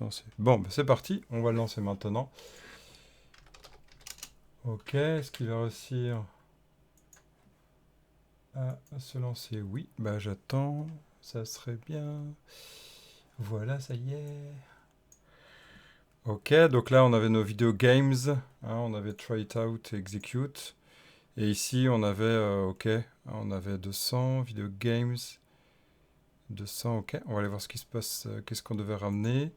lancer. Bon, bah, c'est parti, on va le lancer maintenant. Ok, est-ce qu'il va réussir à se lancer? Oui, bah j'attends, ça serait bien. Voilà, ça y est. Ok, donc là on avait nos vidéos games, hein, on avait try it out et execute. Et ici on avait, ok, on avait 200, vidéo games, 200, ok, on va aller voir ce qui se passe, qu'est-ce qu'on devait ramener.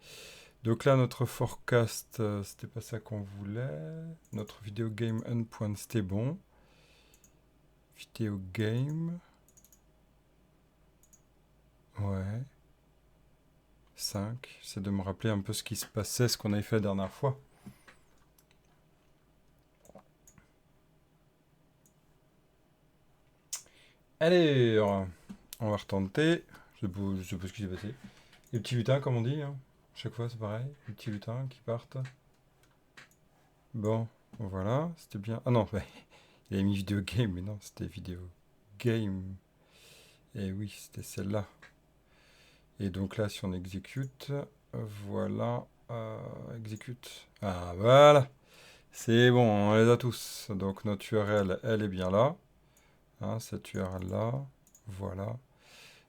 Donc là notre forecast, c'était pas ça qu'on voulait. Notre vidéo game endpoint c'était bon. Vidéo game, ouais, 5, c'est de me rappeler un peu ce qui se passait, ce qu'on avait fait la dernière fois. Allez, on va retenter. Je sais pas ce qui s'est passé. Les petits lutins, comme on dit. Hein. Chaque fois, c'est pareil. Les petits lutins qui partent. Bon, voilà. C'était bien. Ah non, il avait mis vidéo game, mais non, c'était vidéo game. Et oui, c'était celle-là. Et donc là, si on exécute, voilà. Exécute. Ah, voilà. C'est bon, on les a tous. Donc notre URL, elle est bien là. Hein, cette URL-là. Voilà.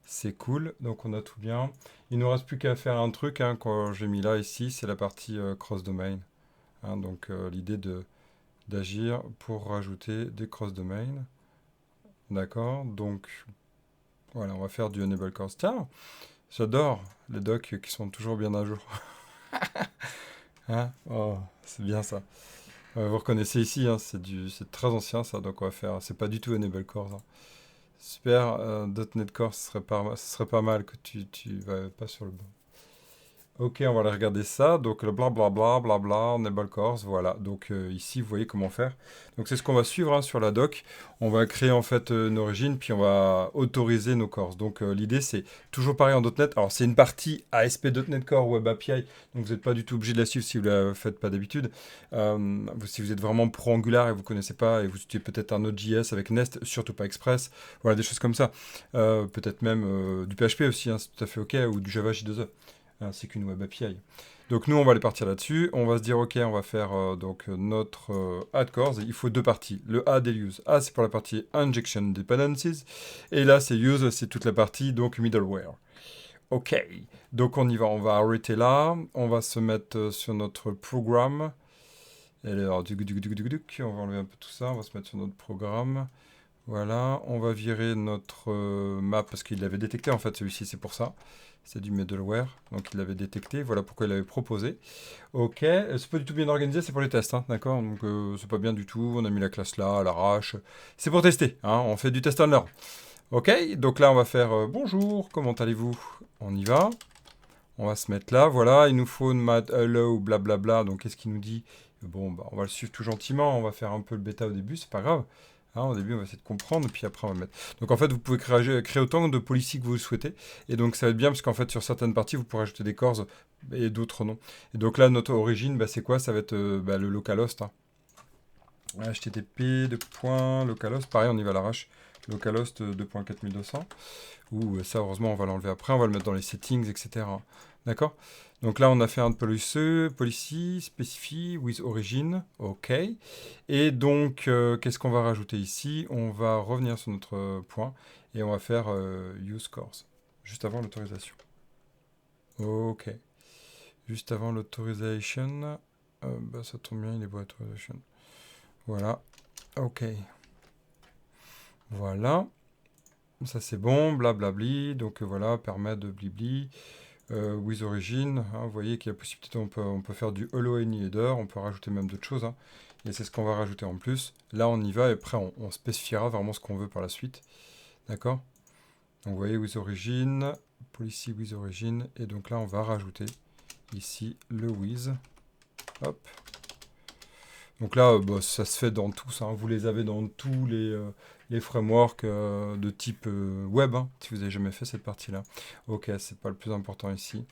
C'est cool, donc on a tout bien. Il nous reste plus qu'à faire un truc, hein, quand j'ai mis là, ici, c'est la partie cross-domain. Hein, donc l'idée d'agir pour rajouter des cross-domain. D'accord, donc voilà, on va faire du enable course. Tiens, j'adore les docs qui sont toujours bien à jour. Hein, oh, c'est bien ça. Vous reconnaissez ici, hein, c'est très ancien ça, donc on va faire, c'est pas du tout enable course. Hein. Super, .NET Core, ce serait pas mal que tu vas pas sur le bon. Ok, on va aller regarder ça. Donc le blablabla, blabla, enable course, voilà. Donc ici, vous voyez comment faire. Donc c'est ce qu'on va suivre hein, sur la doc. On va créer en fait une origine, puis on va autoriser nos courses. Donc l'idée, c'est toujours pareil en .NET. Alors c'est une partie ASP.NET Core Web API, donc vous n'êtes pas du tout obligé de la suivre si vous ne la faites pas d'habitude. Si vous êtes vraiment pro Angular et vous ne connaissez pas, et vous utilisez peut-être un Node.js avec Nest, surtout pas Express, voilà des choses comme ça. Peut-être même du PHP aussi, hein, c'est tout à fait ok, ou du Java J2E ainsi qu'une web API. Donc nous, on va aller partir là-dessus. On va se dire, ok, on va faire notre add cores. Il faut deux parties. Le add et le use. A, c'est pour la partie injection dependencies. Et là, c'est use, c'est toute la partie donc middleware. Ok, donc on y va. On va arrêter là. On va se mettre sur notre programme. Et alors, on va enlever un peu tout ça. On va se mettre sur notre programme. Voilà, on va virer notre map parce qu'il l'avait détecté en fait celui-ci, c'est pour ça. C'est du middleware, donc il l'avait détecté, voilà pourquoi il l'avait proposé. Ok, c'est pas du tout bien organisé, c'est pour les tests, hein, d'accord? Donc c'est pas bien du tout, on a mis la classe là, à l'arrache. C'est pour tester, hein, on fait du test and learn. Ok, donc là on va faire bonjour, comment allez-vous? On y va. On va se mettre là, voilà, il nous faut une mat hello, blablabla, donc qu'est-ce qu'il nous dit? Bon, bah, on va le suivre tout gentiment, on va faire un peu le bêta au début, c'est pas grave. Hein, au début, on va essayer de comprendre, puis après, on va mettre. Donc, en fait, vous pouvez créer autant de policies que vous le souhaitez. Et donc, ça va être bien, parce qu'en fait, sur certaines parties, vous pourrez ajouter des cores et d'autres non. Et donc, là, notre origine, bah, c'est quoi? Ça va être le localhost. Hein. HTTP, localhost. Pareil, on y va à l'arrache. Localhost 2.4200. Ou ça, heureusement, on va l'enlever après. On va le mettre dans les settings, etc. D'accord? Donc là, on a fait un policy, specify, with origin. OK. Et donc, qu'est-ce qu'on va rajouter ici? On va revenir sur notre point et on va faire use course, juste avant l'autorisation. OK. Juste avant l'autorisation. Bah, ça tombe bien, il est beau autorisation. Voilà. OK. Voilà. Ça c'est bon, blablabli. Donc voilà, permet de blibli. With origin, hein, vous voyez qu'il y a possibilité, on peut faire du hello any header, on peut rajouter même d'autres choses. Hein, et c'est ce qu'on va rajouter en plus. Là on y va et après on spécifiera vraiment ce qu'on veut par la suite. D'accord? Donc vous voyez with origin, policy with origin. Et donc là on va rajouter ici le with. Hop. Donc là, bah, ça se fait dans tous. Hein. Vous les avez dans tous les frameworks de type web, hein, si vous n'avez jamais fait cette partie-là. Ok, c'est pas le plus important ici.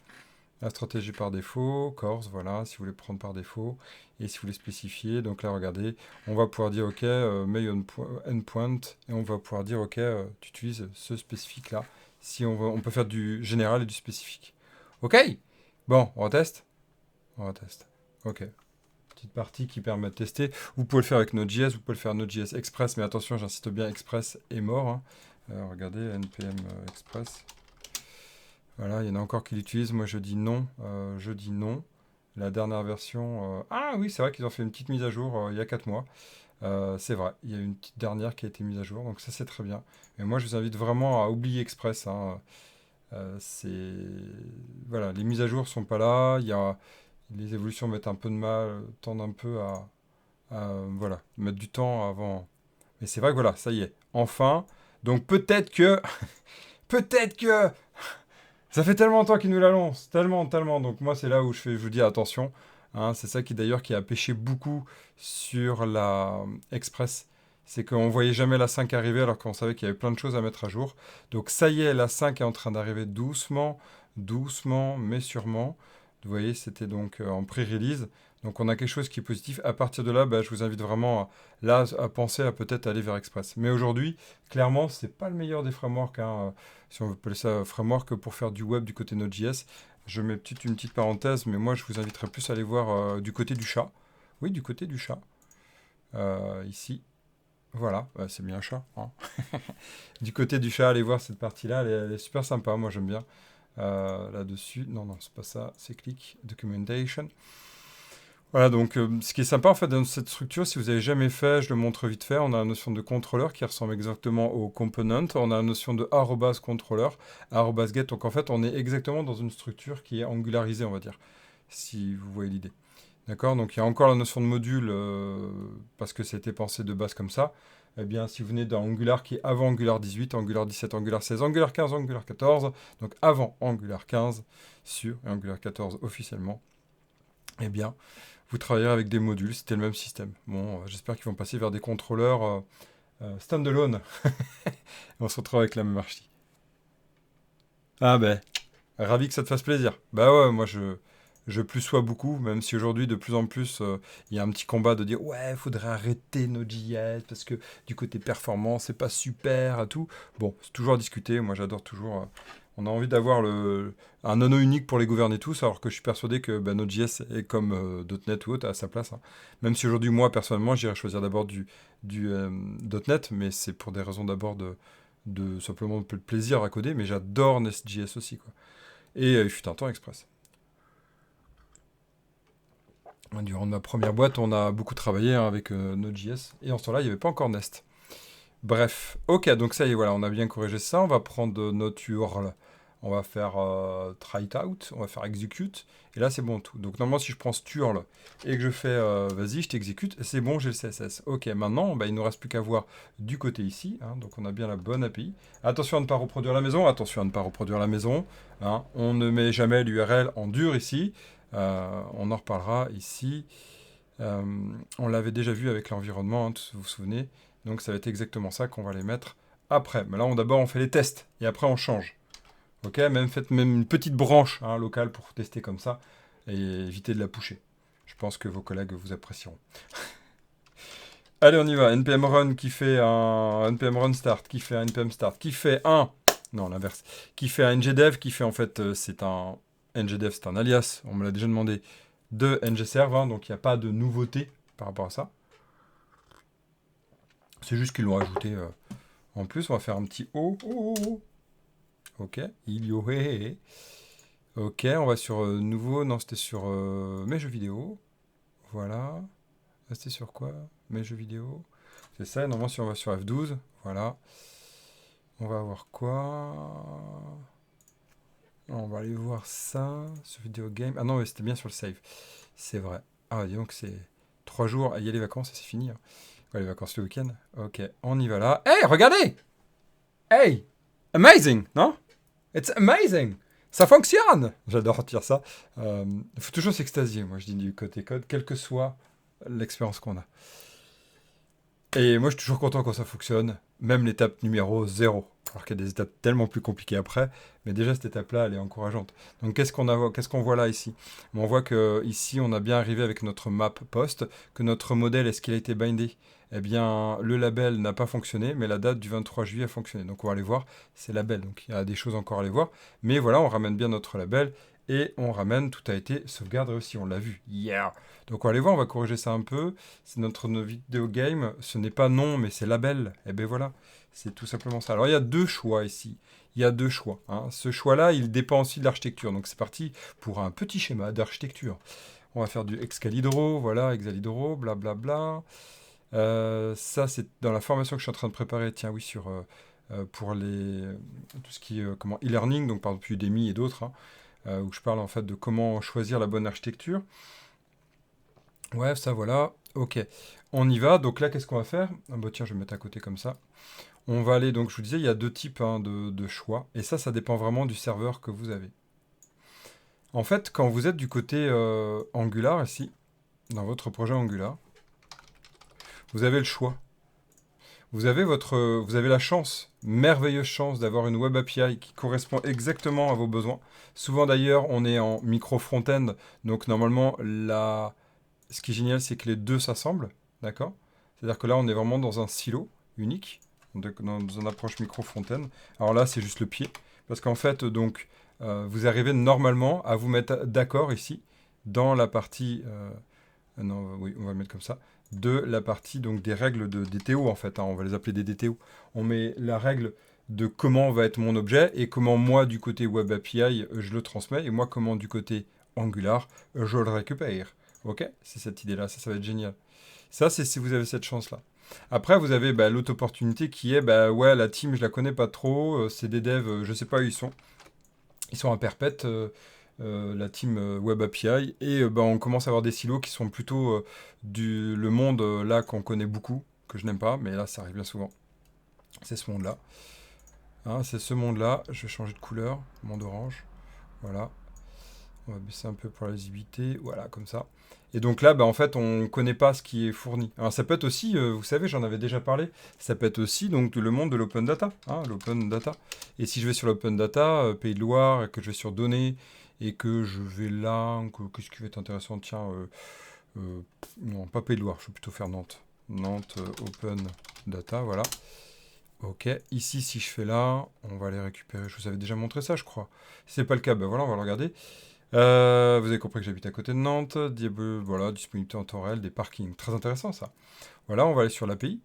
La stratégie par défaut, course, voilà, si vous voulez prendre par défaut. Et si vous voulez spécifier, donc là, regardez, on va pouvoir dire, ok, may endpoint, et on va pouvoir dire, ok, tu utilises ce spécifique-là. Si on peut faire du général et du spécifique. Ok. Bon, on reteste. On va tester. Ok. Petite partie qui permet de tester. Vous pouvez le faire avec Node.js, vous pouvez le faire Node.js Express, mais attention, j'insiste bien, Express est mort. Hein. Regardez, npm Express. Voilà, il y en a encore qui l'utilisent. Moi, je dis non. Je dis non. La dernière version... Ah oui, c'est vrai qu'ils ont fait une petite mise à jour il y a 4 mois. C'est vrai, il y a une petite dernière qui a été mise à jour, donc ça c'est très bien. Mais moi, je vous invite vraiment à oublier Express. Hein. C'est... Voilà, les mises à jour sont pas là. Il y a... Les évolutions mettent un peu de mal, tendent un peu voilà, mettre du temps avant. Mais c'est vrai que voilà, ça y est, enfin. Donc peut-être que, peut-être que, ça fait tellement longtemps qu'ils nous l'annoncent, tellement, tellement. Donc moi, c'est là où je vous dis attention. Hein, c'est ça qui d'ailleurs qui a pêché beaucoup sur la Express. C'est qu'on voyait jamais la 5 arriver alors qu'on savait qu'il y avait plein de choses à mettre à jour. Donc ça y est, la 5 est en train d'arriver doucement, doucement, mais sûrement. Vous voyez, c'était donc en pré-release. Donc on a quelque chose qui est positif. À partir de là, bah, je vous invite vraiment à penser à peut-être aller vers Express. Mais aujourd'hui, clairement, c'est pas le meilleur des frameworks. Hein, si on veut appeler ça framework pour faire du web du côté Node.js. Je mets une petite parenthèse, mais moi je vous inviterais plus à aller voir du côté du chat. Oui, du côté du chat. Ici. Voilà, c'est bien un chat. Hein. Du côté du chat, allez voir cette partie-là, elle est super sympa, moi j'aime bien. Là-dessus, non, non, c'est pas ça, c'est click, documentation. Voilà, donc ce qui est sympa en fait dans cette structure, si vous n'avez jamais fait, je le montre vite fait, on a la notion de contrôleur qui ressemble exactement au component, on a la notion de arrobas contrôleur, arrobas get, donc en fait on est exactement dans une structure qui est angularisée, on va dire, si vous voyez l'idée. D'accord. Donc il y a encore la notion de module, parce que c'était pensé de base comme ça. Eh bien, si vous venez d'un Angular qui est avant Angular 18, Angular 17, Angular 16, Angular 15, Angular 14, donc avant Angular 15 sur et Angular 14 officiellement, eh bien, vous travaillerez avec des modules, c'était le même système. Bon, j'espère qu'ils vont passer vers des contrôleurs standalone. On se retrouve avec la même archi. Ah ben, ravi que ça te fasse plaisir. Bah ouais, moi je plus sois beaucoup, même si aujourd'hui de plus en plus il y a un petit combat de dire ouais, faudrait arrêter Node.js parce que du côté performance c'est pas super et tout. Bon, c'est toujours à discuter, moi j'adore toujours. On a envie d'avoir un anneau unique pour les gouverner tous, alors que je suis persuadé que bah, Node.js est comme .NET ou autre à sa place. Hein. Même si aujourd'hui moi personnellement j'irais choisir d'abord du .NET, mais c'est pour des raisons d'abord de simplement un peu de plaisir à coder, mais j'adore Nest.js aussi quoi. Et il fut un temps Express. Durant ma première boîte, on a beaucoup travaillé hein, avec Node.js. Et en ce temps-là, il n'y avait pas encore Nest. Bref, ok, donc ça y est, voilà, on a bien corrigé ça. On va prendre notre URL. On va faire try it out. On va faire execute. Et là, c'est bon tout. Donc normalement, si je prends ce URL et que je fais vas-y, je t'exécute, c'est bon, j'ai le CSS. Ok, maintenant, bah, il ne nous reste plus qu'à voir du côté ici. Hein, donc on a bien la bonne API. Attention à ne pas reproduire la maison. Attention à ne pas reproduire la maison. Hein, on ne met jamais l'URL en dur ici. On en reparlera ici. On l'avait déjà vu avec l'environnement, hein, vous vous souvenez. Donc ça va être exactement ça qu'on va les mettre après. Mais là, d'abord, on fait les tests et après, on change. Ok, faites même une petite branche hein, locale pour tester comme ça et éviter de la pusher. Je pense que vos collègues vous apprécieront. Allez, on y va. npm run qui fait un npm run start, qui fait un npm start, qui fait un... Non, l'inverse. Qui fait un ngdev, qui fait en fait, c'est un... ngdev, c'est un alias, on me l'a déjà demandé, de ngserve, hein, donc il n'y a pas de nouveauté par rapport à ça. C'est juste qu'ils l'ont ajouté en plus. On va faire un petit O. Ok, il y aurait. Ok, on va sur nouveau. Non, c'était sur mes jeux vidéo. Voilà. C'était sur quoi? Mes jeux vidéo. C'est ça. Normalement, si on va sur F12, voilà. On va avoir quoi? On va aller voir ça. Sur Video Game. Ah non, mais c'était bien sur le save. C'est vrai. Ah, dis donc, c'est 3 jours. Il y a les vacances et c'est fini. Hein. Ouais, les vacances le week-end. Ok, on y va là. Hey, regardez! Hey! Amazing, non? It's amazing! Ça fonctionne! J'adore dire ça. Il faut toujours s'extasier, moi je dis du côté code, quelle que soit l'expérience qu'on a. Et moi je suis toujours content quand ça fonctionne, même l'étape numéro 0. Alors qu'il y a des étapes tellement plus compliquées après, mais déjà cette étape-là, elle est encourageante. Donc qu'est-ce qu'on voit là ici? On voit que ici on a bien arrivé avec notre map post, que notre modèle, est-ce qu'il a été bindé? Eh bien, le label n'a pas fonctionné, mais la date du 23 juillet a fonctionné. Donc on va aller voir, c'est label, donc il y a des choses encore à aller voir. Mais voilà, on ramène bien notre label, et on ramène, tout a été sauvegardé aussi, on l'a vu. Yeah! Donc on va aller voir, on va corriger ça un peu. C'est notre vidéo game, ce n'est pas non, mais c'est label. Et ben voilà, c'est tout simplement ça. Alors il y a deux choix ici. Il y a deux choix, hein. Ce choix-là, il dépend aussi de l'architecture. Donc c'est parti pour un petit schéma d'architecture. On va faire du Excalibro, voilà, Hexalibro, blablabla. Ça, c'est dans la formation que je suis en train de préparer, tiens, oui, sur, pour tout ce qui est comment, e-learning, donc par exemple Udemy et d'autres, hein, où je parle en fait de comment choisir la bonne architecture. Ouais, ça, voilà, ok. On y va, donc là, qu'est-ce qu'on va faire? Ah bah tiens, je vais me mettre à côté comme ça. On va aller, donc je vous disais, il y a deux types hein, de choix, et ça dépend vraiment du serveur que vous avez. En fait, quand vous êtes du côté Angular, ici, dans votre projet Angular, vous avez le choix. Vous avez la chance, merveilleuse chance, d'avoir une Web API qui correspond exactement à vos besoins. Souvent d'ailleurs, on est en micro front-end, donc normalement, ce qui est génial, c'est que les deux s'assemblent, d'accord? C'est-à-dire que là, on est vraiment dans un silo unique, dans une approche micro front-end. Alors là, c'est juste le pied, parce qu'en fait, donc, vous arrivez normalement à vous mettre d'accord ici, dans la partie... non, oui, on va le mettre comme ça. De la partie donc des règles de DTO en fait, hein, on va les appeler des DTO. On met la règle de comment va être mon objet et comment moi du côté Web API je le transmets et moi comment du côté Angular je le récupère. Ok, c'est cette idée-là, ça va être génial. Ça c'est si vous avez cette chance-là. Après vous avez l'autre opportunité qui est ouais la team je la connais pas trop, c'est des devs, je sais pas où ils sont à perpète. La team Web API, et on commence à avoir des silos qui sont plutôt le monde là qu'on connaît beaucoup, que je n'aime pas, mais là ça arrive bien souvent. C'est ce monde-là. Hein, c'est ce monde-là. Je vais changer de couleur, monde orange. Voilà. On va baisser un peu pour la lisibilité. Voilà, comme ça. Et donc là, en fait, on ne connaît pas ce qui est fourni. Alors ça peut être aussi, vous savez, j'en avais déjà parlé, ça peut être aussi donc le monde de l'open data. Hein, l'open data. Et si je vais sur l'open data, Pays de Loire, et que je vais sur données, et que je vais là, qu'est-ce qui va être intéressant? Tiens, non, pas Pays de Loire, je vais plutôt faire Nantes. Nantes Open Data, voilà. Ok, ici, si je fais là, on va les récupérer. Je vous avais déjà montré ça, je crois. Si c'est pas le cas, voilà, on va le regarder. Vous avez compris que j'habite à côté de Nantes. Voilà, disponibilité en temps réel, des parkings. Très intéressant, ça. Voilà, on va aller sur l'API.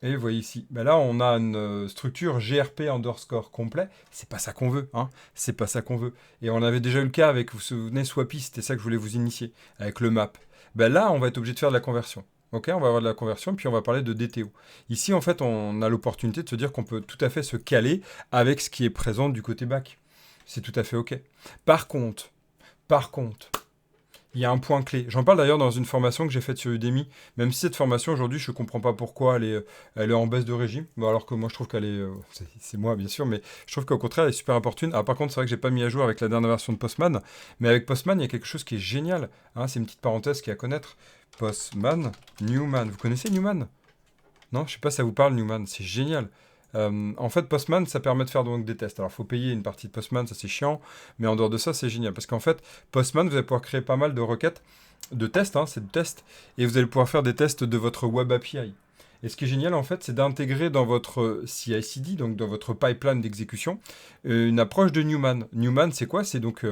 Et vous voyez ici, là on a une structure GRP underscore complet. C'est pas ça qu'on veut, hein. C'est pas ça qu'on veut. Et on avait déjà eu le cas avec, vous vous souvenez, Swappy, c'était ça que je voulais vous initier, avec le map. Là, on va être obligé de faire de la conversion. Ok, on va avoir de la conversion, puis on va parler de DTO. Ici, en fait, on a l'opportunité de se dire qu'on peut tout à fait se caler avec ce qui est présent du côté back. C'est tout à fait ok. Par contre, il y a un point clé. J'en parle d'ailleurs dans une formation que j'ai faite sur Udemy. Même si cette formation aujourd'hui, je ne comprends pas pourquoi elle est en baisse de régime. Bon, alors que moi, je trouve qu'elle est. C'est moi, bien sûr, mais je trouve qu'au contraire, elle est super opportune. Alors, par contre, c'est vrai que j'ai pas mis à jour avec la dernière version de Postman. Mais avec Postman, il y a quelque chose qui est génial. Hein, c'est une petite parenthèse qui est à connaître. Postman, Newman. Vous connaissez Newman? Non, je sais pas si ça vous parle, Newman. C'est génial. En fait, Postman, ça permet de faire donc des tests. Alors, il faut payer une partie de Postman, ça c'est chiant, mais en dehors de ça, c'est génial. Parce qu'en fait, Postman, vous allez pouvoir créer pas mal de requêtes, de tests, hein, c'est de tests, et vous allez pouvoir faire des tests de votre Web API. Et ce qui est génial, en fait, c'est d'intégrer dans votre CI/CD, donc dans votre pipeline d'exécution, une approche de Newman. Newman, c'est quoi? C'est donc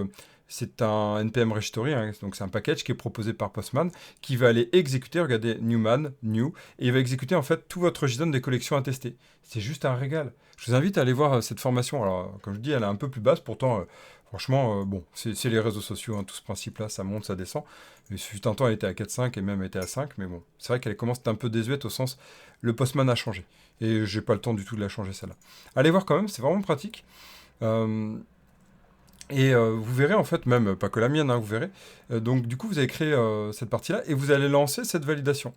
c'est un NPM Registry, hein, donc c'est un package qui est proposé par Postman, qui va aller exécuter, regardez, Newman, new, et il va exécuter en fait tout votre JSON des collections à tester. C'est juste un régal. Je vous invite à aller voir cette formation. Alors, comme je dis, elle est un peu plus basse, pourtant, franchement, bon, c'est les réseaux sociaux, hein, tout ce principe-là, ça monte, ça descend. Mais fut un temps, elle était à 4,5 et même elle était à 5, mais bon, c'est vrai qu'elle commence à être un peu désuète au sens, le Postman a changé. Et j'ai pas le temps du tout de la changer, celle-là. Allez voir quand même, c'est vraiment pratique. Et vous verrez en fait, même pas que la mienne, hein, vous verrez. Donc du coup, vous allez créer cette partie-là et vous allez lancer cette validation.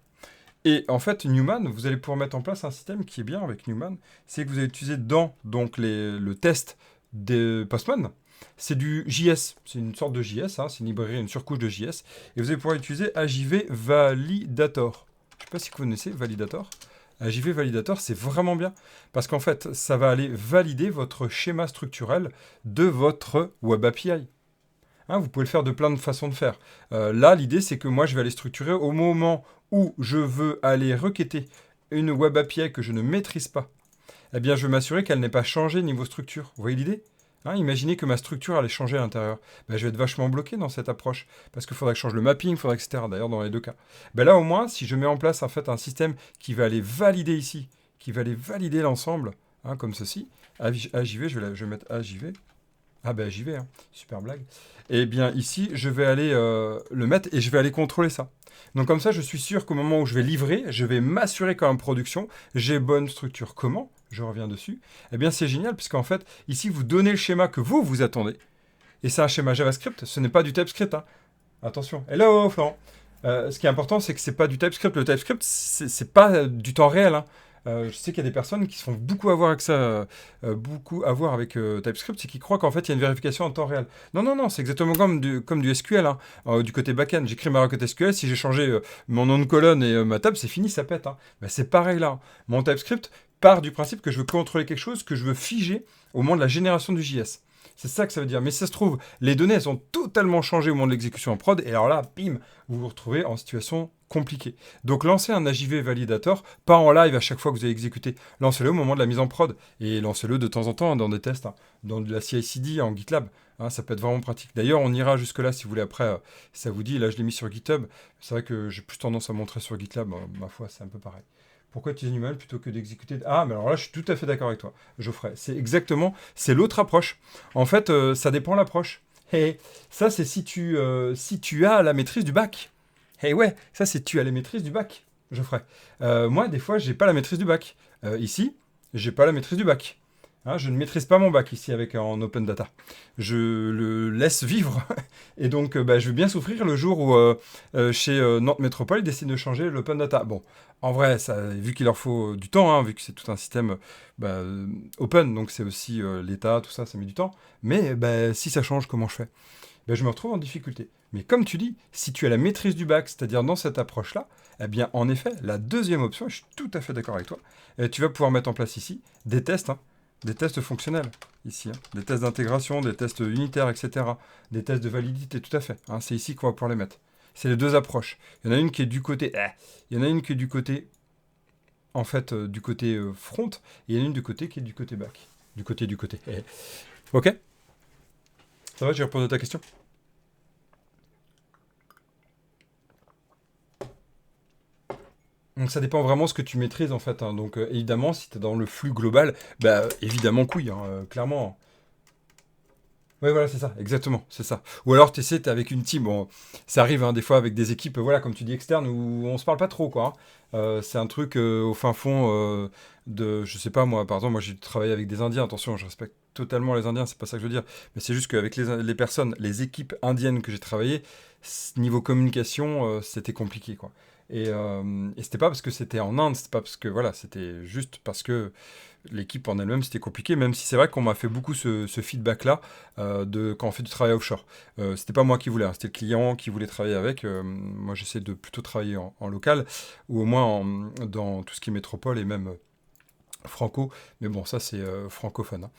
Et en fait, Newman, vous allez pouvoir mettre en place un système qui est bien avec Newman, c'est que vous allez utiliser dans donc, le test de Postman, c'est du JS, c'est une sorte de JS, hein, c'est une librairie, une surcouche de JS, et vous allez pouvoir utiliser AJV Validator. Je ne sais pas si vous connaissez Validator. AJV Validator, c'est vraiment bien, parce qu'en fait, ça va aller valider votre schéma structurel de votre Web API. Hein, vous pouvez le faire de plein de façons de faire. Là, l'idée, c'est que moi, je vais aller structurer au moment où je veux aller requêter une Web API que je ne maîtrise pas. Eh bien, je vais m'assurer qu'elle n'ait pas changé niveau structure. Vous voyez l'idée? Hein, imaginez que ma structure allait changer à l'intérieur. Ben, je vais être vachement bloqué dans cette approche. Parce qu'il faudrait que je change le mapping, il faudrait etc. D'ailleurs, dans les deux cas. Ben là, au moins, si je mets en place en fait un système qui va aller valider ici, qui va aller valider l'ensemble, hein, comme ceci. AJV, je vais mettre AJV. Ah ben j'y vais, hein. Super blague. Et bien ici, je vais aller le mettre et je vais aller contrôler ça. Donc comme ça, je suis sûr qu'au moment où je vais livrer, je vais m'assurer qu'en production, j'ai bonne structure. Comment? Je reviens dessus. Eh bien c'est génial, puisqu'en fait, ici, vous donnez le schéma que vous attendez. Et c'est un schéma JavaScript, ce n'est pas du TypeScript. Hein. Attention. Hello, Florent. Ce qui est important, c'est que c'est pas du TypeScript. Le TypeScript, c'est pas du temps réel. Hein. Je sais qu'il y a des personnes qui se font beaucoup avoir avec ça, beaucoup avoir avec TypeScript, c'est qu'ils croient qu'en fait il y a une vérification en temps réel. Non, non, non, c'est exactement comme du SQL, hein. Du côté back-end. J'écris ma requête SQL, si j'ai changé mon nom de colonne et ma table, c'est fini, ça pète. Hein. Ben, c'est pareil là. Mon TypeScript part du principe que je veux contrôler quelque chose, que je veux figer au moment de la génération du JS. C'est ça que ça veut dire. Mais si ça se trouve, les données, elles ont totalement changé au moment de l'exécution en prod. Et alors là, bim, vous vous retrouvez en situation compliquée. Donc lancez un AJV validator, pas en live à chaque fois que vous allez exécuter. Lancez-le au moment de la mise en prod. Et lancez-le de temps en temps dans des tests, hein, dans de la CI/CD, en GitLab. Hein, ça peut être vraiment pratique. D'ailleurs, on ira jusque-là si vous voulez après. Ça vous dit, là je l'ai mis sur GitHub. C'est vrai que j'ai plus tendance à montrer sur GitLab. Ma foi, c'est un peu pareil. Pourquoi utiliser une manuel plutôt que d'exécuter... Ah, mais alors là, je suis tout à fait d'accord avec toi, Geoffrey. C'est l'autre approche. En fait, ça dépend de l'approche. Et ça, c'est si tu as la maîtrise du bac. Et ouais, ça, c'est tu as la maîtrise du bac, Geoffrey. Moi, des fois, j'ai pas la maîtrise du bac. Ici, j'ai pas la maîtrise du bac. Hein, je ne maîtrise pas mon bac ici avec en open data. Je le laisse vivre. Et donc, je vais bien souffrir le jour où, chez Nantes Métropole, ils décident de changer l'open data. Bon, en vrai, ça, vu qu'il leur faut du temps, hein, vu que c'est tout un système open, donc c'est aussi l'État, tout ça, ça met du temps. Mais si ça change, comment je fais? Je me retrouve en difficulté. Mais comme tu dis, si tu as la maîtrise du bac, c'est-à-dire dans cette approche-là, eh bien, en effet, la deuxième option, je suis tout à fait d'accord avec toi, tu vas pouvoir mettre en place ici des tests, hein, des tests fonctionnels, ici, hein, des tests d'intégration, des tests unitaires, etc., des tests de validité, tout à fait. Hein, c'est ici qu'on va pouvoir les mettre. C'est les deux approches. Il y en a une qui est du côté... il y en a une qui est du côté... En fait, du côté front, et il y en a une du côté qui est du côté back. Du côté. Ok? Ça va, j'ai répondu à ta question? Donc ça dépend vraiment de ce que tu maîtrises en fait. Hein. Donc évidemment, si tu es dans le flux global, évidemment couille, hein, clairement. Ouais, voilà, c'est ça, exactement, c'est ça. Ou alors tu essaies, t'es avec une team, bon, ça arrive hein, des fois avec des équipes, voilà, comme tu dis, externes, où on se parle pas trop, quoi. Hein. C'est un truc au fin fond de, je sais pas moi, par exemple, moi j'ai travaillé avec des Indiens, attention, je respecte totalement les Indiens, c'est pas ça que je veux dire, mais c'est juste qu'avec les personnes, les équipes indiennes que j'ai travaillé, niveau communication, c'était compliqué, quoi. Et c'était pas parce que c'était en Inde, c'était pas parce que, voilà, c'était juste parce que l'équipe en elle-même, c'était compliqué, même si c'est vrai qu'on m'a fait beaucoup ce feedback-là de quand on fait du travail offshore. C'était pas moi qui voulais, hein, c'était le client qui voulait travailler avec. Moi, j'essaie de plutôt travailler en local, ou au moins dans tout ce qui est métropole et même franco, mais bon, ça c'est francophone. Hein.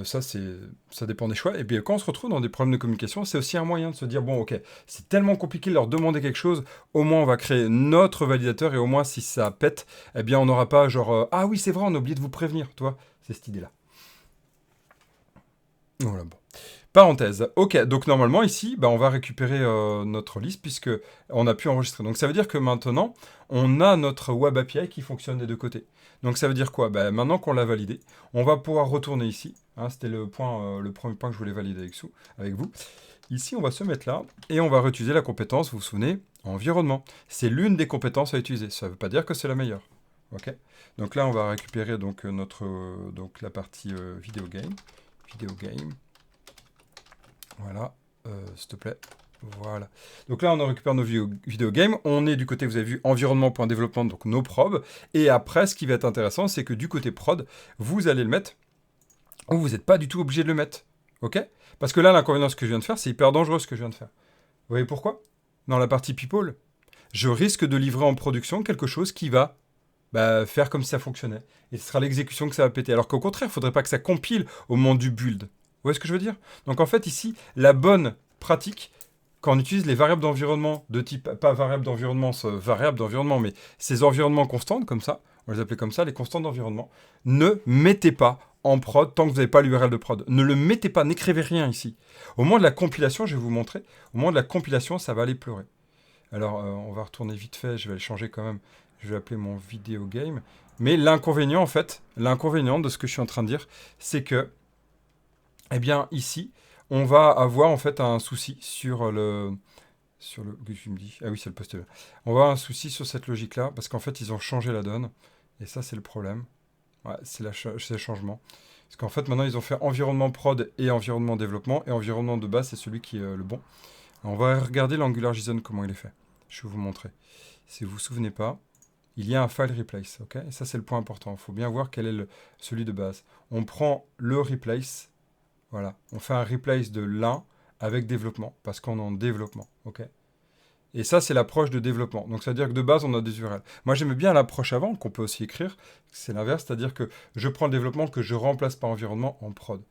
Ça dépend des choix. Et puis quand on se retrouve dans des problèmes de communication, c'est aussi un moyen de se dire, bon ok, c'est tellement compliqué de leur demander quelque chose, au moins on va créer notre validateur, et au moins si ça pète, eh bien on n'aura pas genre, ah oui c'est vrai, on a oublié de vous prévenir, tu vois, c'est cette idée-là. Voilà, bon. Parenthèse. Ok, donc normalement ici, on va récupérer notre liste puisque on a pu enregistrer. Donc ça veut dire que maintenant, on a notre Web API qui fonctionne des deux côtés. Donc ça veut dire quoi? Maintenant qu'on l'a validé, on va pouvoir retourner ici. Hein, c'était le premier point que je voulais valider avec vous. Ici, on va se mettre là et on va réutiliser la compétence, vous vous souvenez, environnement. C'est l'une des compétences à utiliser. Ça ne veut pas dire que c'est la meilleure. Ok. Donc là, on va récupérer donc la partie vidéo game. Vidéo game. Voilà, s'il te plaît. Voilà. Donc là, on récupère nos vidéo games. On est du côté, vous avez vu, environnement.développement, donc nos probes. Et après, ce qui va être intéressant, c'est que du côté prod, vous allez le mettre ou vous n'êtes pas du tout obligé de le mettre. Ok? Parce que là, l'inconvénient, ce que je viens de faire, c'est hyper dangereux ce que je viens de faire. Vous voyez pourquoi? Dans la partie people, je risque de livrer en production quelque chose qui va faire comme si ça fonctionnait. Et ce sera l'exécution que ça va péter. Alors qu'au contraire, il ne faudrait pas que ça compile au moment du build. Vous voyez ce que je veux dire? Donc en fait, ici, la bonne pratique, quand on utilise les variables d'environnement de type, pas variables d'environnement, mais ces environnements constants, comme ça, on les appelait comme ça, les constantes d'environnement, ne mettez pas en prod tant que vous n'avez pas l'URL de prod. Ne le mettez pas, n'écrivez rien ici. Au moment de la compilation, je vais vous montrer, au moment de la compilation, ça va aller pleurer. Alors, on va retourner vite fait, je vais le changer quand même. Je vais appeler mon vidéo game. Mais l'inconvénient, en fait, l'inconvénient de ce que je suis en train de dire, c'est que, eh bien, ici, on va avoir, en fait, un souci sur le... Qu'est-ce que tu me dis? Ah oui, c'est le poste là. On va avoir un souci sur cette logique-là, parce qu'en fait, ils ont changé la donne. Et ça, c'est le problème. Ouais, c'est le changement. Parce qu'en fait, maintenant, ils ont fait environnement prod et environnement développement. Et environnement de base, c'est celui qui est le bon. On va regarder l'AngularJSON, comment il est fait. Je vais vous montrer. Si vous vous souvenez pas, il y a un file replace. Ok, et ça, c'est le point important. Il faut bien voir quel est celui de base. On prend le replace. Voilà. On fait un replace de l'un avec développement. Parce qu'on est en développement. Ok. Et ça, c'est l'approche de développement. Donc, c'est-à-dire que de base, on a des URL. Moi, j'aimais bien l'approche avant, qu'on peut aussi écrire. C'est l'inverse, c'est-à-dire que je prends le développement que je remplace par environnement en prod.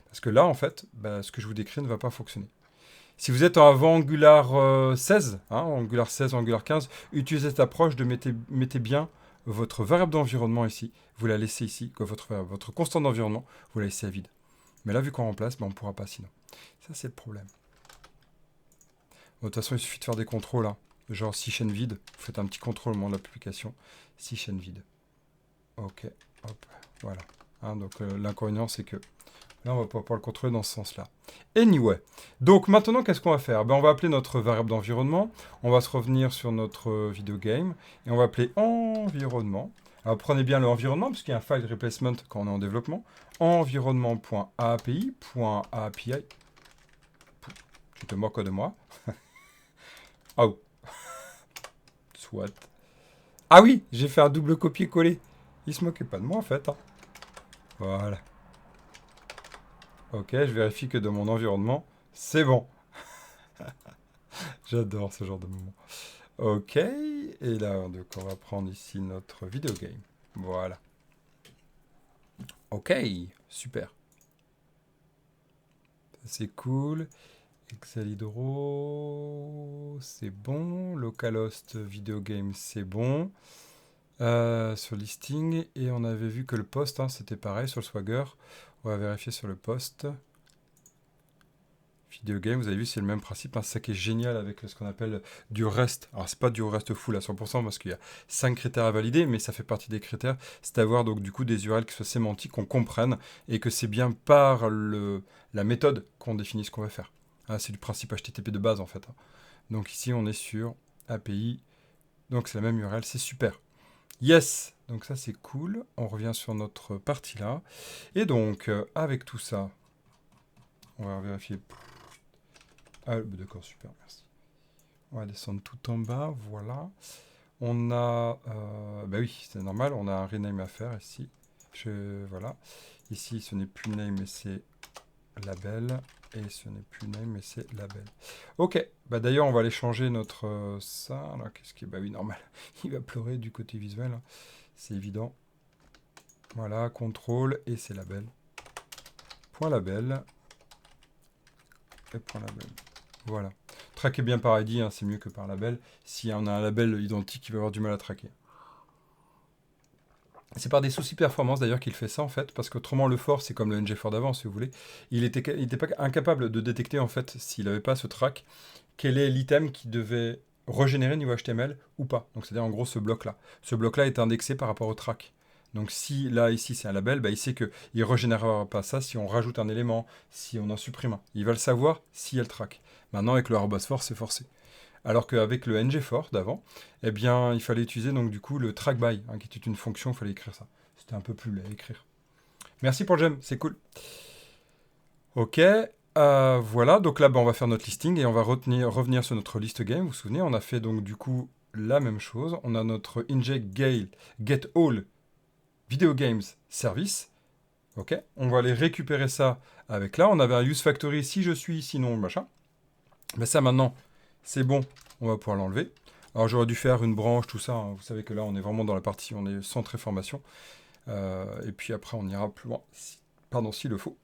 Parce que là, en fait, ce que je vous décris ne va pas fonctionner. Si vous êtes avant Angular 16, Angular 16 ou Angular 15, utilisez cette approche de mettez bien votre variable d'environnement ici. Vous la laissez ici, votre constante d'environnement, vous la laissez à vide. Mais là, vu qu'on remplace, on ne pourra pas sinon. Ça, c'est le problème. Bon, de toute façon, il suffit de faire des contrôles. Genre, si chaîne vide, vous faites un petit contrôle au moment de la publication. Si chaîne vide. Ok, hop, voilà. Donc, l'inconvénient, c'est que là, on va pouvoir le contrôler dans ce sens-là. Anyway. Donc, maintenant, qu'est-ce qu'on va faire? On va appeler notre variable d'environnement. On va se revenir sur notre vidéo game. Et on va appeler environnement. Alors, prenez bien l'environnement, parce qu'il y a un file replacement quand on est en développement. Environnement.api. Tu te moques de moi. Oh. Soit. Ah oui, j'ai fait un double copier-coller. Il se moquait pas de moi, en fait. Voilà. Ok, je vérifie que dans mon environnement, c'est bon. J'adore ce genre de moment. Ok, et là, donc, on va prendre ici notre vidéo game. Voilà. Ok, super. C'est cool. Exalidro, c'est bon. Localhost video game, c'est bon. Sur listing, et on avait vu que le post, c'était pareil sur le Swagger. On va vérifier sur le post. Video game, vous avez vu, c'est le même principe. C'est ça qui est génial avec ce qu'on appelle du REST. Alors, c'est pas du REST full à 100% parce qu'il y a 5 critères à valider, mais ça fait partie des critères. C'est d'avoir donc du coup des URL qui soient sémantiques, qu'on comprenne, et que c'est bien par la méthode qu'on définit ce qu'on va faire. C'est du principe HTTP de base en fait. Donc ici, on est sur API. Donc c'est la même URL, c'est super. Yes, donc ça c'est cool. On revient sur notre partie là. Et donc, avec tout ça, on va vérifier. Ah, d'accord, super, merci. On va descendre tout en bas, voilà. On a, bah oui, c'est normal, on a un rename à faire ici. Voilà. Ici, ce n'est plus name, mais c'est label. Et ce n'est plus name, mais c'est label. Ok, d'ailleurs, on va aller changer notre ça. Là, qu'est-ce qui est... Bah oui, normal. Il va pleurer du côté visuel. C'est évident. Voilà, contrôle, et c'est label. Point label. Et point label. Voilà. Traquer bien par ID, c'est mieux que par label. Si on a un label identique, il va avoir du mal à traquer. C'est par des soucis performance d'ailleurs qu'il fait ça en fait, parce qu'autrement le for, c'est comme le NG for d'avant si vous voulez, il était pas incapable de détecter en fait, s'il n'avait pas ce track, quel est l'item qui devait régénérer niveau HTML ou pas. Donc c'est-à-dire en gros ce bloc-là. Ce bloc-là est indexé par rapport au track. Donc si là, ici, c'est un label, il sait qu'il ne régénérera pas ça si on rajoute un élément, si on en supprime un. Il va le savoir si elle track. Maintenant avec le @for, c'est forcé. Alors qu'avec le ngFor d'avant, eh bien, il fallait utiliser donc du coup le trackby, qui était une fonction, il fallait écrire ça. C'était un peu plus laid à écrire. Merci pour le j'aime, c'est cool. Ok, voilà, donc là, on va faire notre listing et on va revenir sur notre list game. Vous vous souvenez, on a fait donc du coup la même chose. On a notre inject get all video games service. Ok, on va aller récupérer ça avec là. On avait un use factory si je suis, sinon machin. Ça maintenant, c'est bon, on va pouvoir l'enlever. Alors j'aurais dû faire une branche, tout ça. Vous savez que là, on est vraiment dans la partie, on est centré formation. Et puis après, on ira plus loin, s'il le faut.